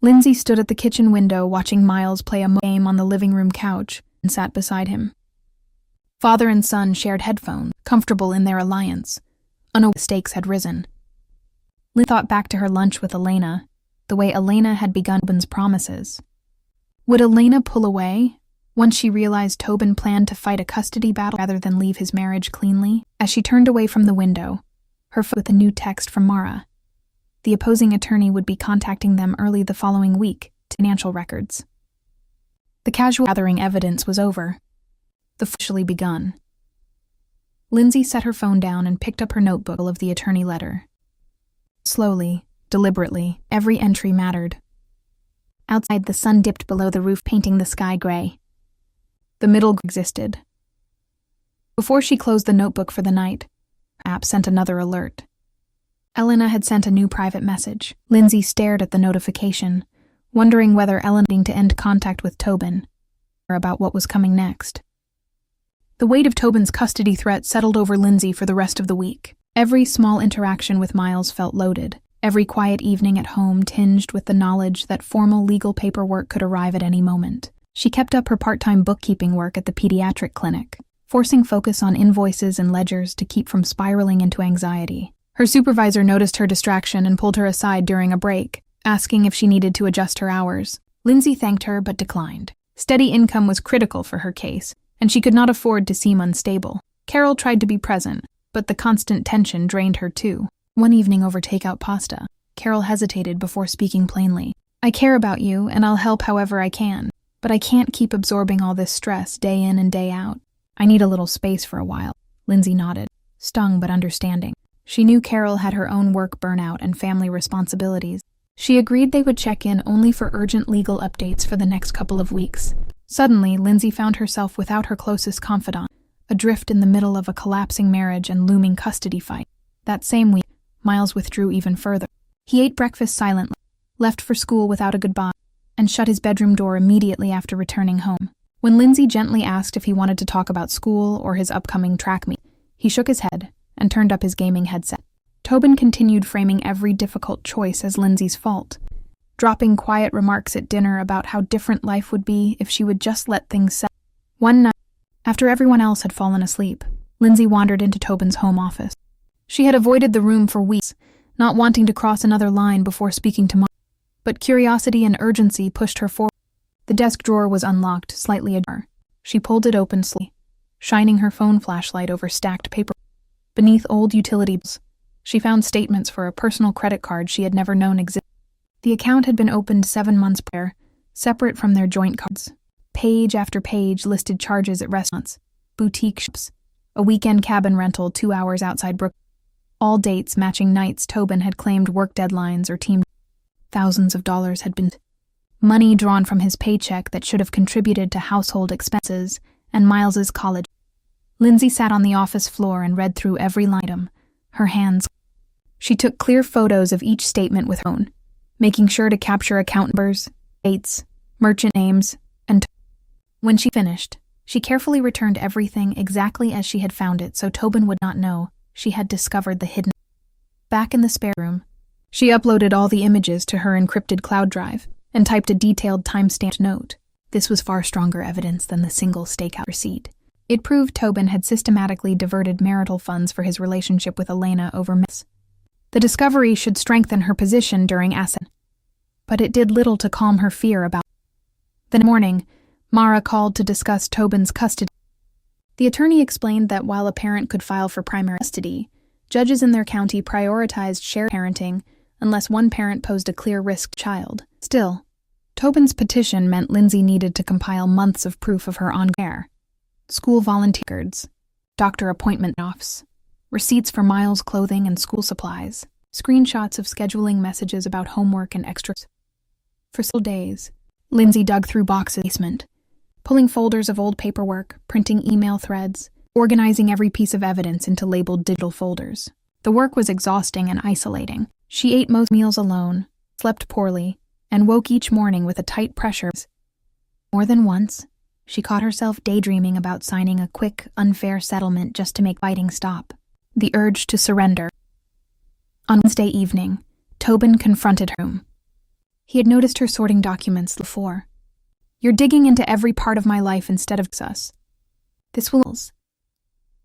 S1: Lindsey stood at the kitchen window watching Miles play a game on the living room couch and sat beside him. Father and son shared headphones, comfortable in their alliance. Unaware the stakes had risen. Lindsey thought back to her lunch with Elena, the way Elena had begun Tobin's promises. Would Elena pull away once she realized Tobin planned to fight a custody battle rather than leave his marriage cleanly? As she turned away from the window, her phone with a new text from Mara. The opposing attorney would be contacting them early the following week to financial records. The casual gathering evidence was over. The officially begun. Lindsey set her phone down and picked up her notebook of the attorney letter. Slowly, deliberately, every entry mattered. Outside, the sun dipped below the roof, painting the sky gray. The middle existed. Before she closed the notebook for the night, her app sent another alert. Elena had sent a new private message. Lindsey stared at the notification, wondering whether Elena needed to end contact with Tobin, or about what was coming next. The weight of Tobin's custody threat settled over Lindsey for the rest of the week. Every small interaction with Miles felt loaded, every quiet evening at home tinged with the knowledge that formal legal paperwork could arrive at any moment. She kept up her part-time bookkeeping work at the pediatric clinic, forcing focus on invoices and ledgers to keep from spiraling into anxiety. Her supervisor noticed her distraction and pulled her aside during a break, asking if she needed to adjust her hours. Lindsey thanked her but declined. Steady income was critical for her case, and she could not afford to seem unstable. Carol tried to be present, but the constant tension drained her too. One evening over takeout pasta, Carol hesitated before speaking plainly. "I care about you, and I'll help however I can, but I can't keep absorbing all this stress day in and day out. I need a little space for a while." Lindsey nodded, stung but understanding. She knew Carol had her own work burnout and family responsibilities. She agreed they would check in only for urgent legal updates for the next couple of weeks. Suddenly, Lindsey found herself without her closest confidant, adrift in the middle of a collapsing marriage and looming custody fight. That same week, Miles withdrew even further. He ate breakfast silently, left for school without a goodbye, and shut his bedroom door immediately after returning home. When Lindsey gently asked if he wanted to talk about school or his upcoming track meet, he shook his head and turned up his gaming headset. Tobin continued framing every difficult choice as Lindsey's fault, dropping quiet remarks at dinner about how different life would be if she would just let things settle. One night, after everyone else had fallen asleep, Lindsey wandered into Tobin's home office. She had avoided the room for weeks, not wanting to cross another line before speaking to Mom, but curiosity and urgency pushed her forward. The desk drawer was unlocked, slightly ajar. She pulled it open slowly, shining her phone flashlight over stacked paper. Beneath old utility bills, she found statements for a personal credit card she had never known existed. The account had been opened 7 months prior, separate from their joint cards. Page after page listed charges at restaurants, boutique shops, a weekend cabin rental 2 hours outside Brooklyn. All dates matching nights Tobin had claimed work deadlines or team. Thousands of dollars had been money drawn from his paycheck that should have contributed to household expenses and Miles's college. Lindsey sat on the office floor and read through every line item, her hands. She took clear photos of each statement with her own, making sure to capture account numbers, dates, merchant names, and when she finished, she carefully returned everything exactly as she had found it so Tobin would not know she had discovered the hidden. Back in the spare room, she uploaded all the images to her encrypted cloud drive and typed a detailed time-stamped note. This was far stronger evidence than the single stakeout receipt. It proved Tobin had systematically diverted marital funds for his relationship with Elena over myths. The discovery should strengthen her position during asset, but it did little to calm her fear about. The next morning, Mara called to discuss Tobin's custody. The attorney explained that while a parent could file for primary custody, judges in their county prioritized shared parenting unless one parent posed a clear risk to the child. Still, Tobin's petition meant Lindsey needed to compile months of proof of her ongoing care. School volunteer records, doctor appointment offs, receipts for Miles' clothing and school supplies, screenshots of scheduling messages about homework and extras. For several days, Lindsey dug through boxes in the basement, pulling folders of old paperwork, printing email threads, organizing every piece of evidence into labeled digital folders. The work was exhausting and isolating. She ate most meals alone, slept poorly, and woke each morning with a tight pressure. More than once, she caught herself daydreaming about signing a quick, unfair settlement just to make fighting stop. The urge to surrender. On Wednesday evening, Tobin confronted her. He had noticed her sorting documents before. "You're digging into every part of my life instead of us. This will..."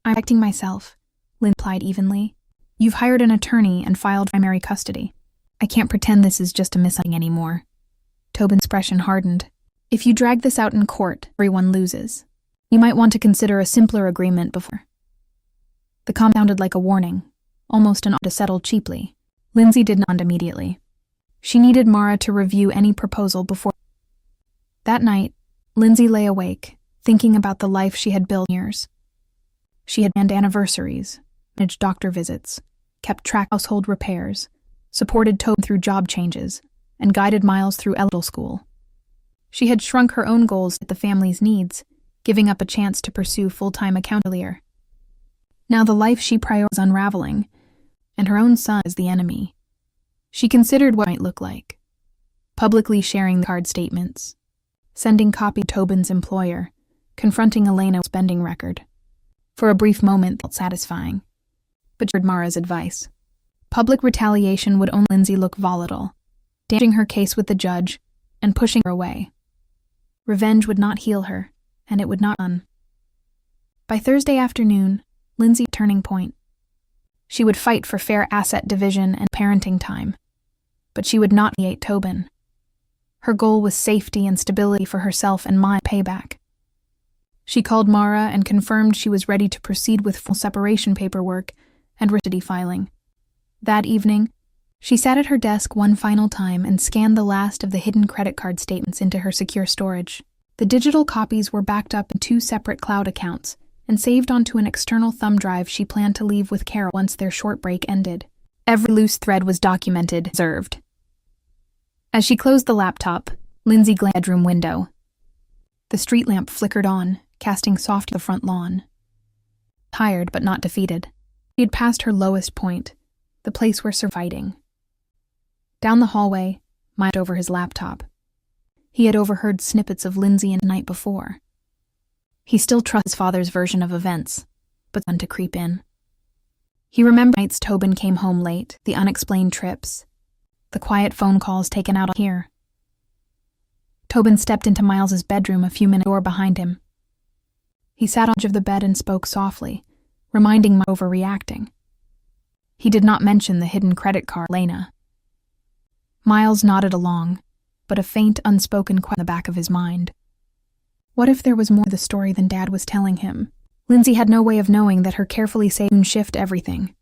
S1: "I'm protecting myself," Lynn replied evenly. "You've hired an attorney and filed primary custody. I can't pretend this is just a misunderstanding anymore." Tobin's expression hardened. "If you drag this out in court, everyone loses. You might want to consider a simpler agreement before." The comment sounded like a warning, almost an offer to settle cheaply. Lindsey did not immediately. She needed Mara to review any proposal before. That night, Lindsey lay awake, thinking about the life she had built in years. She had planned anniversaries, managed doctor visits, kept track of household repairs, supported Tobin through job changes, and guided Miles through elementary school. She had shrunk her own goals to the family's needs, giving up a chance to pursue full-time accounting. Now the life she prioritized was unraveling, and her own son was the enemy. She considered what it might look like. Publicly sharing the card statements, sending copy to Tobin's employer, confronting Elena's spending record. For a brief moment, it felt satisfying, but she heard Mara's advice. Public retaliation would only make Lindsey look volatile, damaging her case with the judge and pushing her away. Revenge would not heal her, and it would not run. By Thursday afternoon, Lindsey was at a turning point. She would fight for fair asset division and parenting time, but she would not mediate Tobin. Her goal was safety and stability for herself and Miles' payback. She called Mara and confirmed she was ready to proceed with full separation paperwork and custody filing. That evening, she sat at her desk one final time and scanned the last of the hidden credit card statements into her secure storage. The digital copies were backed up in 2 separate cloud accounts and saved onto an external thumb drive she planned to leave with Carol once their short break ended. Every loose thread was documented, observed. As she closed the laptop, Lindsey glanced at the bedroom window. The street lamp flickered on, casting soft to the front lawn. Tired but not defeated, she had passed her lowest point, the place where surviving. Down the hallway, Miles over his laptop. He had overheard snippets of Lindsey the night before. He still trusted his father's version of events, but began to creep in. He remembered nights Tobin came home late, the unexplained trips, the quiet phone calls taken out on here. Tobin stepped into Miles's bedroom a few minutes door behind him. He sat on the edge of the bed and spoke softly, reminding Miles of overreacting. He did not mention the hidden credit card, Elena. Miles nodded along, but a faint, unspoken question in the back of his mind. What if there was more to the story than Dad was telling him? Lindsey had no way of knowing that her carefully saved shift everything.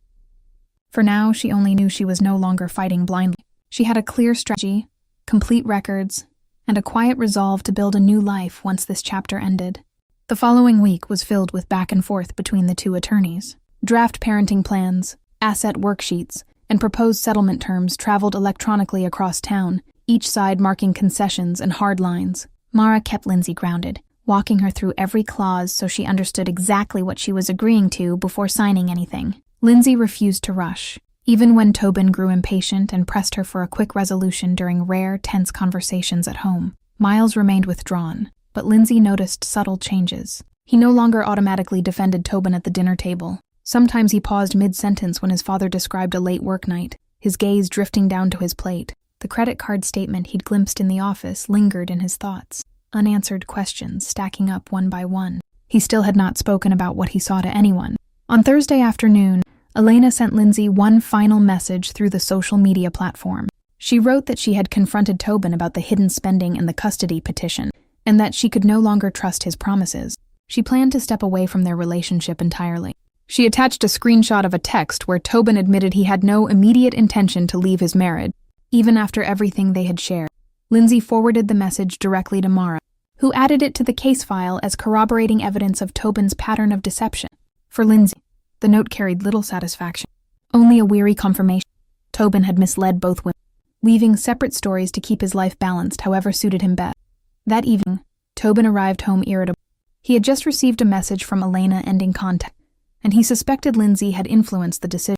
S1: For now, she only knew she was no longer fighting blindly. She had a clear strategy, complete records, and a quiet resolve to build a new life once this chapter ended. The following week was filled with back and forth between the two attorneys. Draft parenting plans, asset worksheets, and proposed settlement terms traveled electronically across town, each side marking concessions and hard lines. Mara kept Lindsey grounded, walking her through every clause so she understood exactly what she was agreeing to before signing anything. Lindsey refused to rush, even when Tobin grew impatient and pressed her for a quick resolution during rare, tense conversations at home. Miles remained withdrawn, but Lindsey noticed subtle changes. He no longer automatically defended Tobin at the dinner table. Sometimes he paused mid-sentence when his father described a late work night, his gaze drifting down to his plate. The credit card statement he'd glimpsed in the office lingered in his thoughts, unanswered questions stacking up one by one. He still had not spoken about what he saw to anyone. On Thursday afternoon, Elena sent Lindsey one final message through the social media platform. She wrote that she had confronted Tobin about the hidden spending and the custody petition, and that she could no longer trust his promises. She planned to step away from their relationship entirely. She attached a screenshot of a text where Tobin admitted he had no immediate intention to leave his marriage, even after everything they had shared. Lindsey forwarded the message directly to Mara, who added it to the case file as corroborating evidence of Tobin's pattern of deception. For Lindsey, the note carried little satisfaction, only a weary confirmation. Tobin had misled both women, weaving separate stories to keep his life balanced however suited him best. That evening, Tobin arrived home irritable. He had just received a message from Elena ending contact, and he suspected Lindsey had influenced the decision.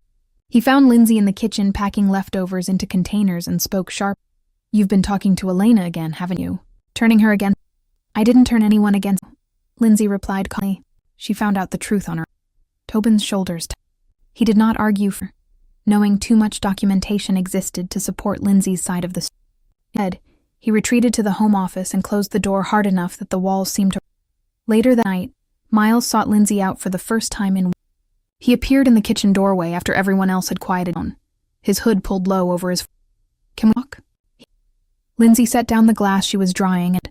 S1: He found Lindsey in the kitchen packing leftovers into containers and spoke sharp. "You've been talking to Elena again, haven't you? Turning her against—" "I didn't turn anyone against," Lindsey replied calmly. She found out the truth on her. Tobin's shoulders tightened. He did not argue for, knowing too much documentation existed to support Lindsey's side of the story. Instead, he retreated to the home office and closed the door hard enough that the walls seemed to— Later that night, Miles sought Lindsey out for the first time in weeks. He appeared in the kitchen doorway after everyone else had quieted down, his hood pulled low over his— "Can we walk?" Lindsey set down the glass she was drying and,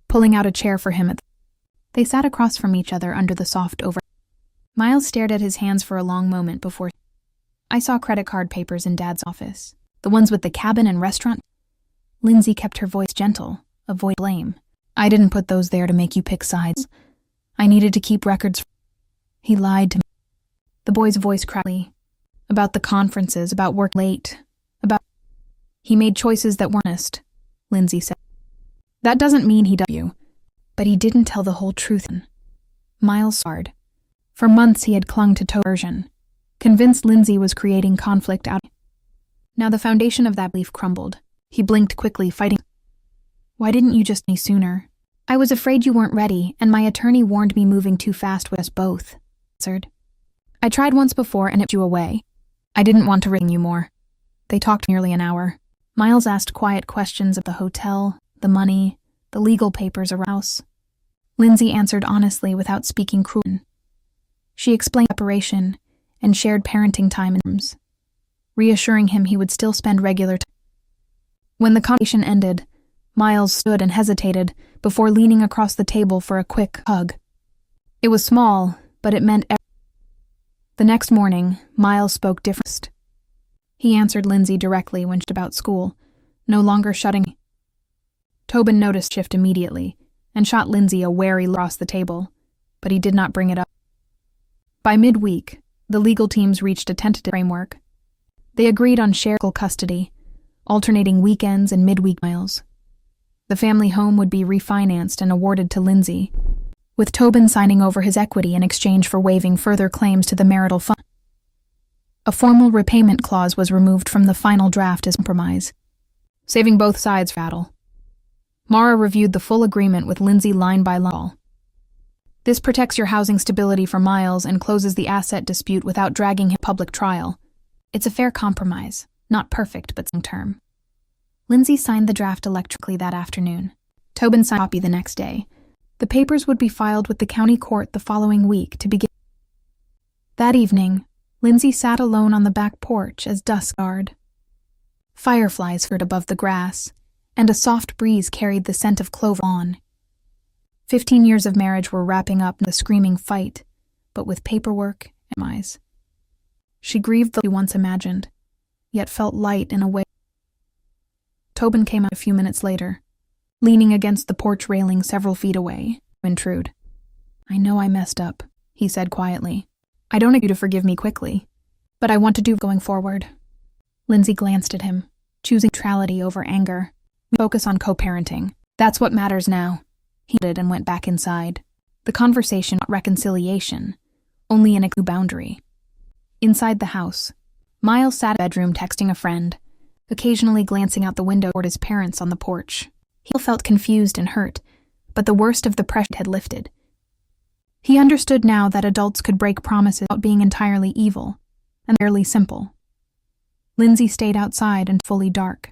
S1: pulling out a chair for him, they sat across from each other under the soft over. Miles stared at his hands for a long moment before— "I saw credit card papers in Dad's office. The ones with the cabin and restaurant." Lindsey kept her voice gentle, avoid blame. "I didn't put those there to make you pick sides. I needed to keep records." He lied to me. The boy's voice cracked. "About the conferences, about work late, about—" "He made choices that weren't honest," Lindsey said. "That doesn't mean he does you." But he didn't tell the whole truth. Miles swallowed. For months he had clung to Tobin's version, convinced Lindsey was creating conflict out. Now the foundation of that belief crumbled. He blinked quickly, fighting. "Why didn't you just tell me sooner?" "I was afraid you weren't ready, and my attorney warned me moving too fast with us both," answered. "I tried once before and it put you away. I didn't want to ring you more." They talked nearly an hour. Miles asked quiet questions of the hotel, the money, the legal papers around the house. Lindsey answered honestly without speaking cruelly. She explained separation and shared parenting time in terms, reassuring him he would still spend regular time. When the conversation ended, Miles stood and hesitated before leaning across the table for a quick hug. It was small, but it meant everything. The next morning, Miles spoke different. He answered Lindsey directly when she asked about school, no longer shutting. Tobin noticed shift immediately and shot Lindsey a wary look across the table, but he did not bring it up. By midweek, the legal teams reached a tentative framework. They agreed on shared custody, alternating weekends and midweek miles. The family home would be refinanced and awarded to Lindsey, with Tobin signing over his equity in exchange for waiving further claims to the marital fund. A formal repayment clause was removed from the final draft as compromise, saving both sides from battle. Mara reviewed the full agreement with Lindsey line by line. "This protects your housing stability for Miles and closes the asset dispute without dragging him to public trial. It's a fair compromise, not perfect but long-term." Lindsey signed the draft electronically that afternoon. Tobin signed a copy the next day. The papers would be filed with the county court the following week to begin. That evening, Lindsey sat alone on the back porch as dusk gathered. Fireflies flickered above the grass, and a soft breeze carried the scent of clover on. 15 years of marriage were wrapping up in a screaming fight, but with paperwork and demise. She grieved the she once imagined, yet felt light in a way. Tobin came out a few minutes later, leaning against the porch railing several feet away, to intrude. "I know I messed up," he said quietly. "I don't expect you to forgive me quickly, but I want to do going forward." Lindsey glanced at him, choosing neutrality over anger. "We focus on co-parenting. That's what matters now." He nodded and went back inside. The conversation not reconciliation, only an new boundary. Inside the house, Miles sat in the bedroom texting a friend, occasionally glancing out the window toward his parents on the porch. He felt confused and hurt, but the worst of the pressure had lifted. He understood now that adults could break promises without being entirely evil, and fairly simple. Lindsey stayed outside and fully dark.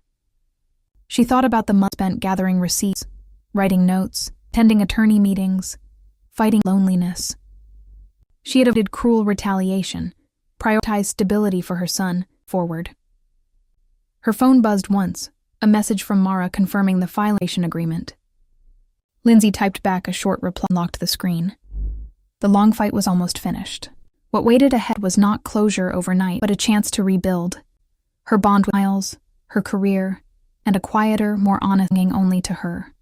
S1: She thought about the months spent gathering receipts, writing notes, attending attorney meetings, fighting loneliness. She had avoided cruel retaliation, prioritized stability for her son, forward. Her phone buzzed once, a message from Mara confirming the violation agreement. Lindsey typed back a short reply and locked the screen. The long fight was almost finished. What waited ahead was not closure overnight, but a chance to rebuild. Her bond with Miles, her career, and a quieter, more honest thing only to her.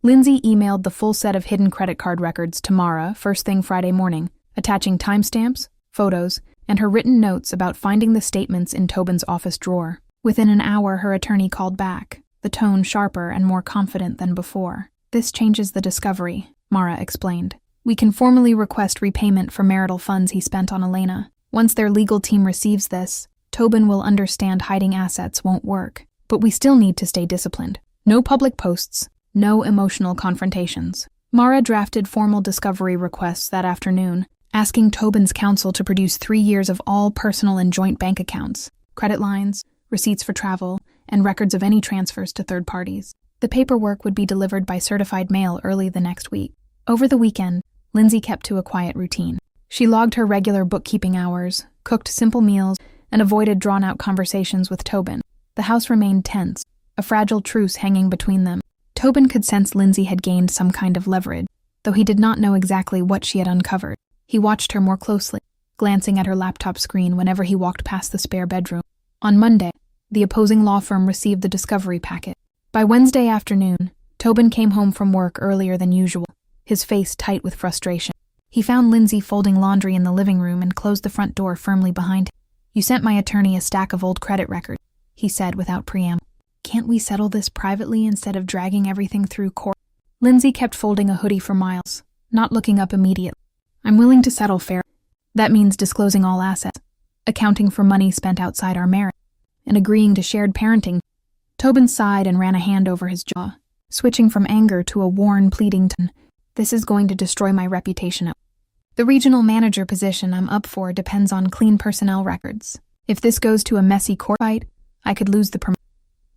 S1: Lindsey emailed the full set of hidden credit card records to Mara first thing Friday morning, attaching timestamps, photos, and her written notes about finding the statements in Tobin's office drawer. Within an hour, her attorney called back, the tone sharper and more confident than before. "This changes the discovery," Mara explained. "We can formally request repayment for marital funds he spent on Elena. Once their legal team receives this, Tobin will understand hiding assets won't work. But we still need to stay disciplined. No public posts, no emotional confrontations." Mara drafted formal discovery requests that afternoon, asking Tobin's counsel to produce 3 years of all personal and joint bank accounts, credit lines, receipts for travel, and records of any transfers to third parties. The paperwork would be delivered by certified mail early the next week. Over the weekend, Lindsey kept to a quiet routine. She logged her regular bookkeeping hours, cooked simple meals, and avoided drawn-out conversations with Tobin. The house remained tense, a fragile truce hanging between them. Tobin could sense Lindsey had gained some kind of leverage, though he did not know exactly what she had uncovered. He watched her more closely, glancing at her laptop screen whenever he walked past the spare bedroom. On Monday, the opposing law firm received the discovery packet. By Wednesday afternoon, Tobin came home from work earlier than usual, his face tight with frustration. He found Lindsey folding laundry in the living room and closed the front door firmly behind him. "You sent my attorney a stack of old credit records," he said without preamble. "Can't we settle this privately instead of dragging everything through court?" Lindsey kept folding a hoodie for Miles, not looking up immediately. "I'm willing to settle fair. That means disclosing all assets, accounting for money spent outside our marriage, and agreeing to shared parenting." Tobin sighed and ran a hand over his jaw, switching from anger to a worn, pleading tone. "This is going to destroy my reputation. The regional manager position I'm up for depends on clean personnel records. If this goes to a messy court fight, I could lose the promotion."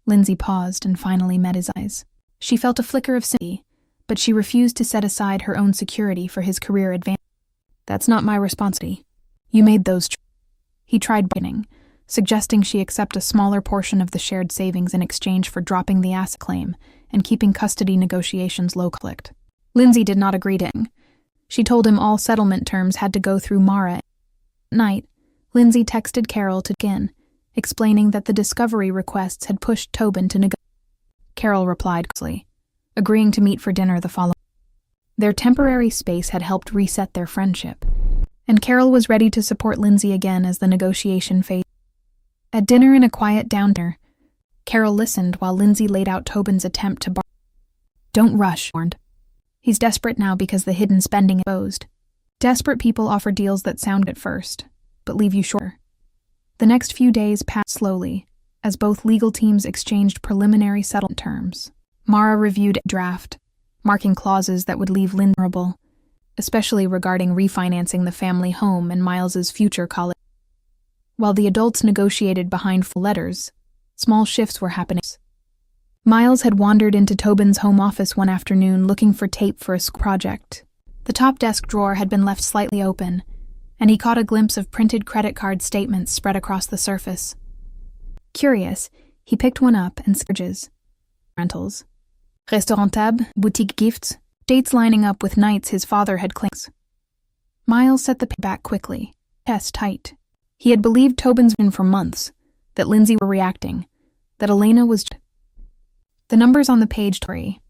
S1: Lindsey paused and finally met his eyes. She felt a flicker of sympathy, but she refused to set aside her own security for his career advancement. "That's not my responsibility. You made those choices." He tried bargaining, suggesting she accept a smaller portion of the shared savings in exchange for dropping the asset claim and keeping custody negotiations low conflict. Lindsey did not agree to it. She told him all settlement terms had to go through Mara. At night, Lindsey texted Carol to begin, explaining that the discovery requests had pushed Tobin to negotiate. Carol replied quickly, agreeing to meet for dinner the following. Their temporary space had helped reset their friendship, and Carol was ready to support Lindsey again as the negotiation phase. At dinner in a quiet downer, Carol listened while Lindsey laid out Tobin's attempt to bargain. "Don't rush," warned. "He's desperate now because the hidden spending is exposed. Desperate people offer deals that sound at first, but leave you shorter." The next few days passed slowly, as both legal teams exchanged preliminary settlement terms. Mara reviewed a draft, marking clauses that would leave Lindsey vulnerable, especially regarding refinancing the family home and Miles's future college. While the adults negotiated behind full letters, small shifts were happening. Miles had wandered into Tobin's home office one afternoon looking for tape for a school project. The top desk drawer had been left slightly open, and he caught a glimpse of printed credit card statements spread across the surface. Curious, he picked one up and searches. Rentals. Restaurant tab, boutique gifts, dates lining up with nights his father had claimed. Miles set the back quickly, chest tight. He had believed Tobin's been for months, that Lindsey were reacting, that Elena was... The numbers on the page story.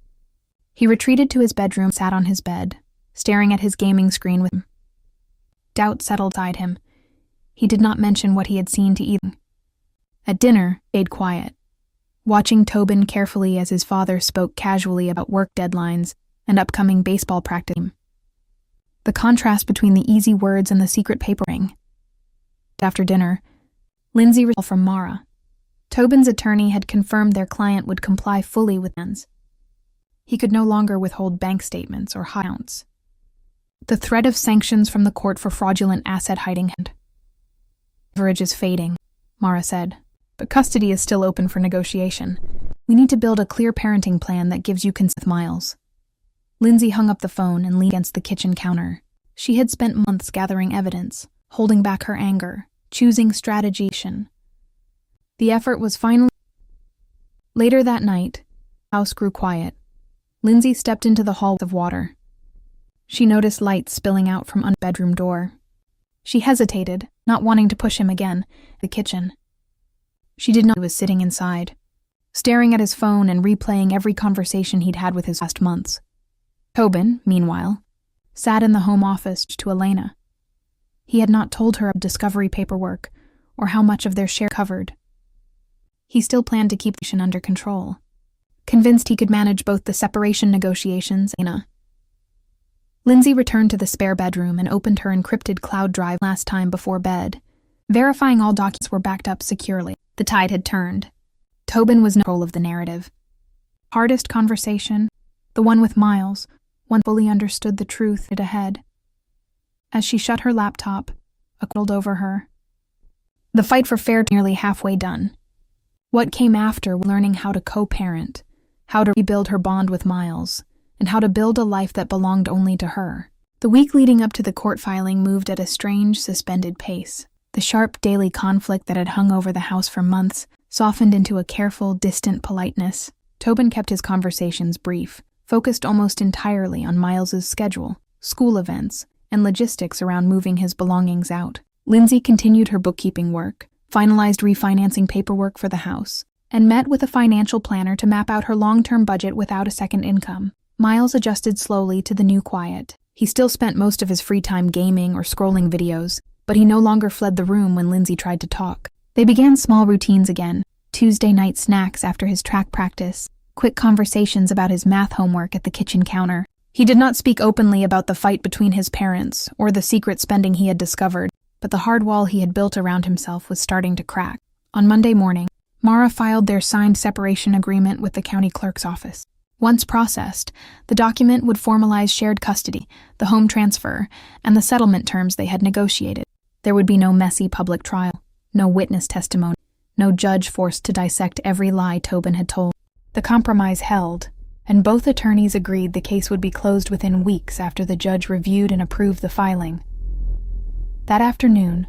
S1: He retreated to his bedroom, sat on his bed, staring at his gaming screen with him. Doubt settled inside him. He did not mention what he had seen to either. At dinner, he stayed quiet, watching Tobin carefully as his father spoke casually about work deadlines and upcoming baseball practice. The contrast between the easy words and the secret papering. After dinner, Lindsey received a call from Mara. Tobin's attorney had confirmed their client would comply fully with plans. He could no longer withhold bank statements or accounts. The threat of sanctions from the court for fraudulent asset hiding had. Leverage is fading, Mara said, but custody is still open for negotiation. We need to build a clear parenting plan that gives you consent with Miles. Lindsey hung up the phone and leaned against the kitchen counter. She had spent months gathering evidence, holding back her anger, choosing strategy. The effort was finally... Later that night, the house grew quiet. Lindsey stepped into the hall of water. She noticed light spilling out from under the bedroom door. She hesitated, not wanting to push him again, the kitchen. She did not know he was sitting inside, staring at his phone and replaying every conversation he'd had with his last months. Tobin, meanwhile, sat in the home office to Elena. He had not told her of discovery paperwork or how much of their share covered. He still planned to keep the situation under control, convinced he could manage both the separation negotiations and Elena. Lindsey returned to the spare bedroom and opened her encrypted cloud drive last time before bed, verifying all documents were backed up securely. The tide had turned. Tobin was in control of the narrative. Hardest conversation, the one with Miles, one fully understood the truth ahead. As she shut her laptop, a curled over her. The fight for fair nearly halfway done. What came after was learning how to co-parent, how to rebuild her bond with Miles, and how to build a life that belonged only to her. The week leading up to the court filing moved at a strange, suspended pace. The sharp daily conflict that had hung over the house for months softened into a careful, distant politeness. Tobin kept his conversations brief, focused almost entirely on Miles's schedule, school events, and logistics around moving his belongings out. Lindsey continued her bookkeeping work, finalized refinancing paperwork for the house, and met with a financial planner to map out her long-term budget without a second income. Miles adjusted slowly to the new quiet. He still spent most of his free time gaming or scrolling videos, but he no longer fled the room when Lindsey tried to talk. They began small routines again, Tuesday night snacks after his track practice, quick conversations about his math homework at the kitchen counter. He did not speak openly about the fight between his parents or the secret spending he had discovered, but the hard wall he had built around himself was starting to crack. On Monday morning, Mara filed their signed separation agreement with the county clerk's office. Once processed, the document would formalize shared custody, the home transfer, and the settlement terms they had negotiated. There would be no messy public trial, no witness testimony, no judge forced to dissect every lie Tobin had told. The compromise held, and both attorneys agreed the case would be closed within weeks after the judge reviewed and approved the filing. That afternoon,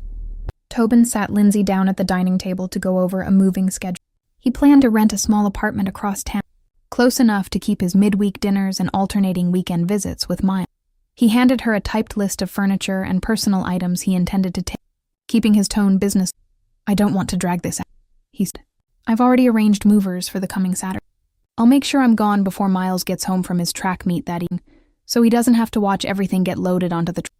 S1: Tobin sat Lindsey down at the dining table to go over a moving schedule. He planned to rent a small apartment across town, close enough to keep his midweek dinners and alternating weekend visits with Miles. He handed her a typed list of furniture and personal items he intended to take, keeping his tone business. "I don't want to drag this out," he said. "I've already arranged movers for the coming Saturday. I'll make sure I'm gone before Miles gets home from his track meet that evening, so he doesn't have to watch everything get loaded onto the truck."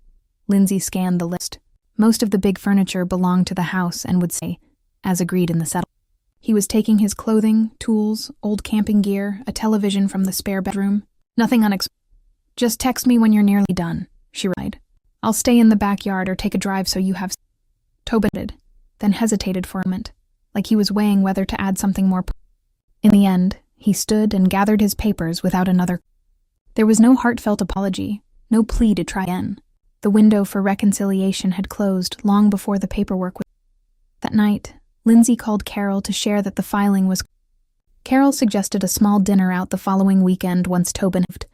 S1: Lindsey scanned the list. Most of the big furniture belonged to the house and would say, as agreed in the settlement. He was taking his clothing, tools, old camping gear, a television from the spare bedroom. "Nothing unexpected. Just text me when you're nearly done," she replied. "I'll stay in the backyard or take a drive so you have..." Tobin did, then hesitated for a moment, like he was weighing whether to add something more. In the end, he stood and gathered his papers without another. There was no heartfelt apology, no plea to try again. The window for reconciliation had closed long before the paperwork was. That night, Lindsey called Carol to share that the filing was. Carol suggested a small dinner out the following weekend once Tobin left,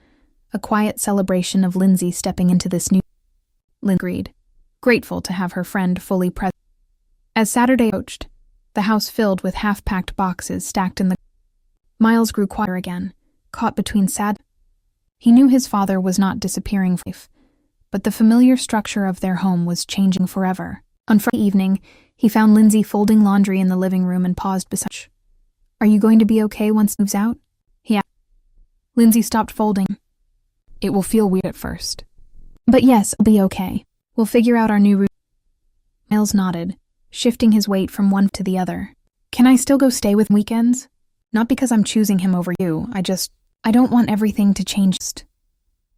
S1: a quiet celebration of Lindsey stepping into this new. Lindsey agreed, grateful to have her friend fully present. As Saturday approached, the house filled with half-packed boxes stacked in the. Miles grew quieter again, caught between sad. He knew his father was not disappearing from life, but the familiar structure of their home was changing forever. On Friday evening, he found Lindsey folding laundry in the living room and paused beside her. "Are you going to be okay once he moves out?" he asked. Lindsey stopped folding. "It will feel weird at first. But yes, I'll be okay. We'll figure out our new routine." Miles nodded, shifting his weight from one to the other. "Can I still go stay with weekends? Not because I'm choosing him over you, I don't want everything to change."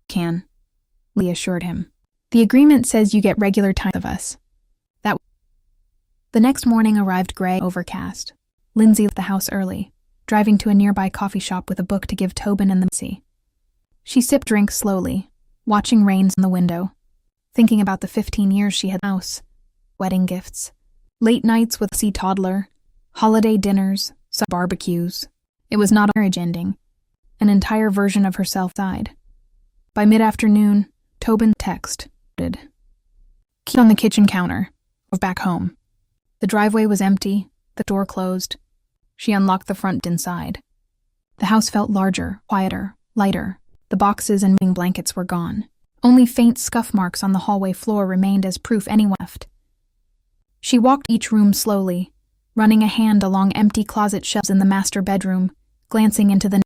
S1: "Can," Lee assured him. "The agreement says you get regular time of us." The next morning arrived gray, overcast. Lindsey left the house early, driving to a nearby coffee shop with a book to give Tobin and the Missy. She sipped drinks slowly, watching rains in the window, thinking about the 15 years she had in the house, wedding gifts, late nights with a toddler, holiday dinners, some barbecues. It was not a marriage ending. An entire version of herself died. By mid-afternoon, Tobin texted. "Key on the kitchen counter. Drove back home." The driveway was empty, the door closed. She unlocked the front inside. The house felt larger, quieter, lighter. The boxes and moving blankets were gone. Only faint scuff marks on the hallway floor remained as proof anyone left. She walked each room slowly, running a hand along empty closet shelves in the master bedroom, glancing into the...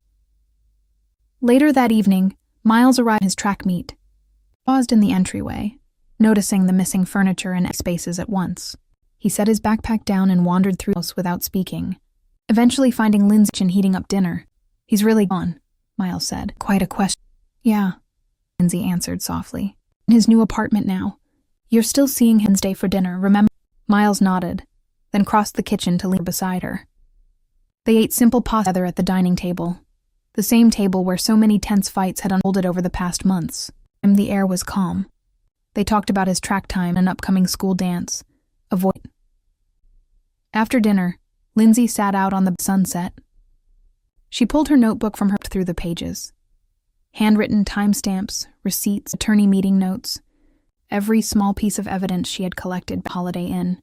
S1: Later that evening, Miles arrived at his track meet. He paused in the entryway, noticing the missing furniture and spaces at once. He set his backpack down and wandered through the house without speaking, eventually finding Lindsey heating up dinner. "He's really gone," Miles said. "Quite a question." "Yeah," Lindsey answered softly. "In his new apartment now. You're still seeing him Wednesday for dinner, remember?" Miles nodded, then crossed the kitchen to lean beside her. They ate simple pasta together at the dining table, the same table where so many tense fights had unfolded over the past months. And the air was calm. They talked about his track time and an upcoming school dance. After dinner, Lindsey sat out on the sunset. She pulled her notebook from her through the pages. Handwritten timestamps, receipts, attorney meeting notes, every small piece of evidence she had collected by Holiday Inn.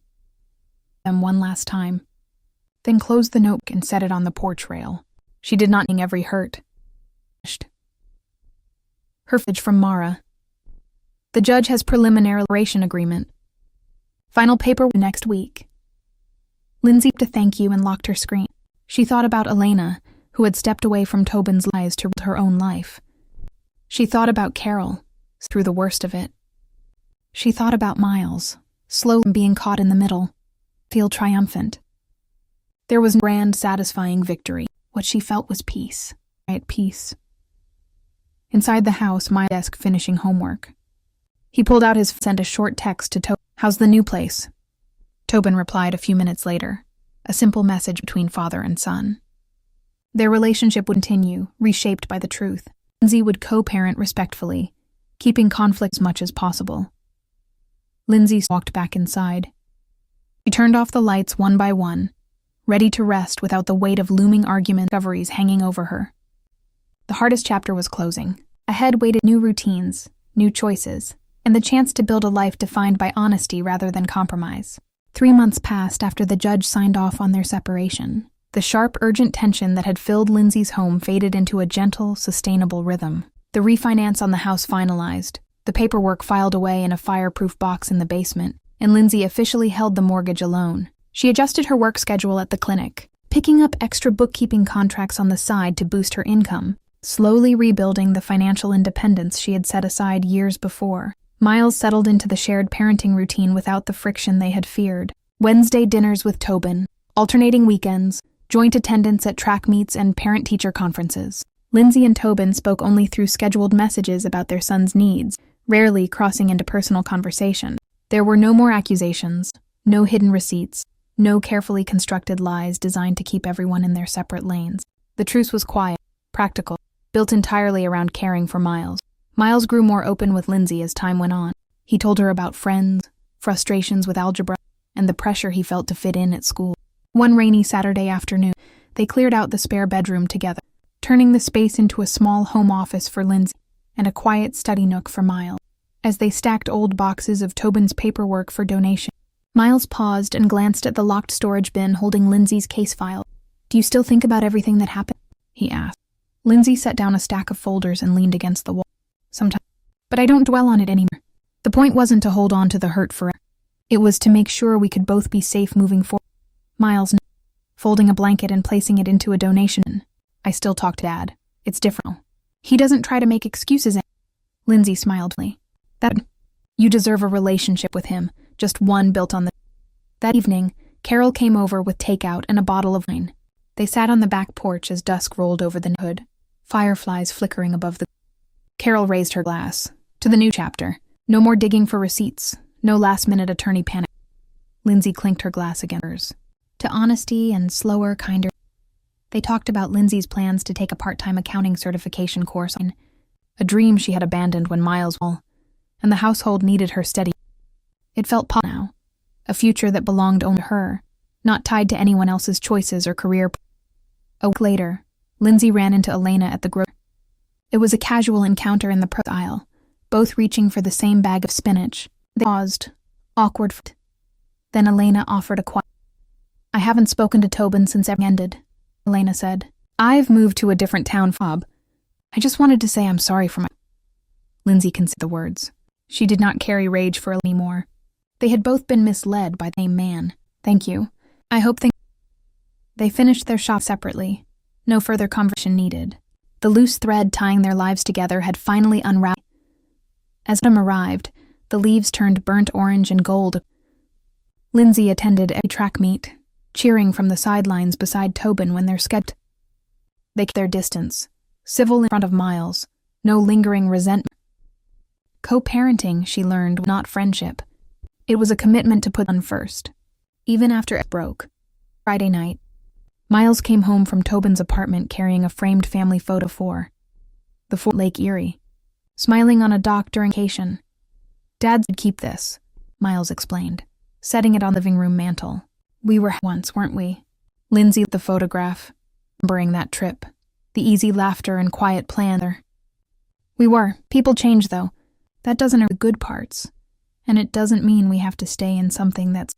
S1: Them one last time. Then closed the notebook and set it on the porch rail. She did not need every hurt. Her message from Mara. "The judge has preliminary liberation agreement. Final paper next week." Lindsey to thank you and locked her screen. She thought about Elena, who had stepped away from Tobin's lies to her own life. She thought about Carol, through the worst of it. She thought about Miles, slowly being caught in the middle, feel triumphant. There was no grand, satisfying victory. What she felt was peace, quiet peace. Inside the house, Miles' desk finishing homework. He pulled out his phone and sent a short text to Tobin. "How's the new place?" Tobin replied a few minutes later, a simple message between father and son. Their relationship would continue, reshaped by the truth. Lindsey would co-parent respectfully, keeping conflict as much as possible. Lindsey walked back inside. She turned off the lights one by one, ready to rest without the weight of looming argument discoveries hanging over her. The hardest chapter was closing. Ahead waited new routines, new choices, and the chance to build a life defined by honesty rather than compromise. 3 months passed after the judge signed off on their separation. The sharp, urgent tension that had filled Lindsey's home faded into a gentle, sustainable rhythm. The refinance on the house finalized, the paperwork filed away in a fireproof box in the basement, and Lindsey officially held the mortgage alone. She adjusted her work schedule at the clinic, picking up extra bookkeeping contracts on the side to boost her income, slowly rebuilding the financial independence she had set aside years before. Miles settled into the shared parenting routine without the friction they had feared. Wednesday dinners with Tobin, alternating weekends, joint attendance at track meets and parent-teacher conferences. Lindsey and Tobin spoke only through scheduled messages about their son's needs, rarely crossing into personal conversation. There were no more accusations, no hidden receipts, no carefully constructed lies designed to keep everyone in their separate lanes. The truce was quiet, practical, built entirely around caring for Miles. Miles grew more open with Lindsey as time went on. He told her about friends, frustrations with algebra, and the pressure he felt to fit in at school. One rainy Saturday afternoon, they cleared out the spare bedroom together, turning the space into a small home office for Lindsey and a quiet study nook for Miles. As they stacked old boxes of Tobin's paperwork for donation, Miles paused and glanced at the locked storage bin holding Lindsey's case file. "Do you still think about everything that happened?" he asked. Lindsey set down a stack of folders and leaned against the wall. Sometimes, but I don't dwell on it anymore. The point wasn't to hold on to the hurt forever. It was to make sure we could both be safe moving forward. Miles, folding a blanket and placing it into a donation. I still talk to Dad. It's different. He doesn't try to make excuses. Lindsey smiled. You deserve a relationship with him, just one built on the... That evening, Carol came over with takeout and a bottle of wine. They sat on the back porch as dusk rolled over the hood, fireflies flickering above the... Carol raised her glass. To the new chapter. No more digging for receipts. No last-minute attorney panic. Lindsey clinked her glass against hers. To honesty and slower, kinder... They talked about Lindsey's plans to take a part-time accounting certification course, a dream she had abandoned when Miles was, and the household needed her steady. It felt possible now, a future that belonged only to her, not tied to anyone else's choices or career. A week later, Lindsey ran into Elena at the grocery. It was a casual encounter in the produce aisle, both reaching for the same bag of spinach. They paused, awkward. Then Elena offered a quiet. I haven't spoken to Tobin since everything ended, Elena said. I've moved to a different town, Fob. I just wanted to say I'm sorry for my... Lindsey considered the words. She did not carry rage for anymore. They had both been misled by the same man. Thank you. I hope They finished their shop separately. No further conversation needed. The loose thread tying their lives together had finally unraveled. As autumn arrived, the leaves turned burnt orange and gold. Lindsey attended every track meet, cheering from the sidelines beside Tobin when they're sketched. They kept their distance, civil in front of Miles, no lingering resentment. Co-parenting, she learned, was not friendship. It was a commitment to put on first. Even after it broke. Friday night, Miles came home from Tobin's apartment carrying a framed family photo for the Fort Lake Erie, smiling on a dock during vacation. Dad would keep this, Miles explained, setting it on the living room mantel. We were once, weren't we? Lindsey lit the photograph, remembering that trip, the easy laughter and quiet plan there. We were. People change, though. That doesn't hurt the good parts. And it doesn't mean we have to stay in something that's...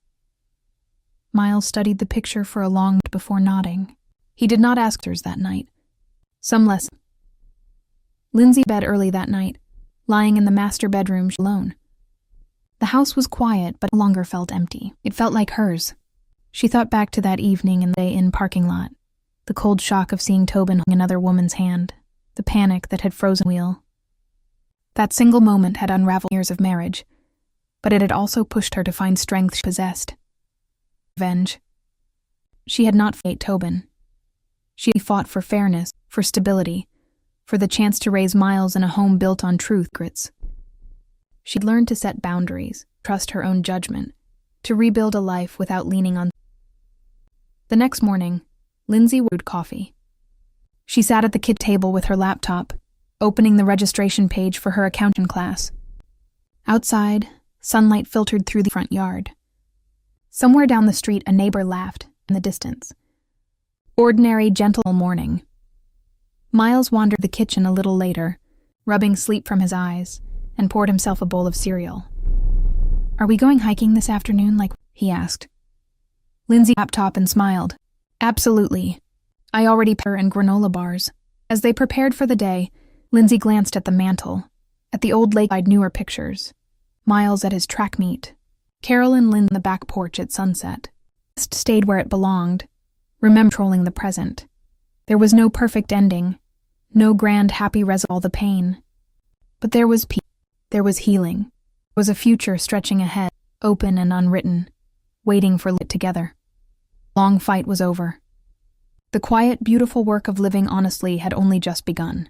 S1: Miles studied the picture for a long time before nodding. He did not ask hers that night. Some less. Lindsey bed early that night, lying in the master bedroom alone. The house was quiet, but no longer felt empty. It felt like hers. She thought back to that evening in the inn parking lot, the cold shock of seeing Tobin holding another woman's hand, the panic that had frozen the wheel. That single moment had unraveled years of marriage, but it had also pushed her to find strength she possessed. Revenge. She had not fought Tobin. She fought for fairness, for stability, for the chance to raise Miles in a home built on truth. She'd learned to set boundaries, trust her own judgment, to rebuild a life without leaning on... The next morning, Lindsey brewed coffee. She sat at the kitchen table with her laptop, opening the registration page for her accounting class. Outside, sunlight filtered through the front yard. Somewhere down the street, a neighbor laughed in the distance. Ordinary, gentle morning. Miles wandered the kitchen a little later, rubbing sleep from his eyes, and poured himself a bowl of cereal. Are we going hiking this afternoon, he asked. Lindsey laptop and smiled. Absolutely. I already put her in granola bars. As they prepared for the day, Lindsey glanced at the mantel, at the old lakeside newer pictures. Miles at his track meet. Carol and Lynn on the back porch at sunset. The past stayed where it belonged, controlling the present. There was no perfect ending, no grand happy result all the pain. But there was peace, there was healing, there was a future stretching ahead, open and unwritten, waiting for it together. The long fight was over. The quiet, beautiful work of living honestly had only just begun.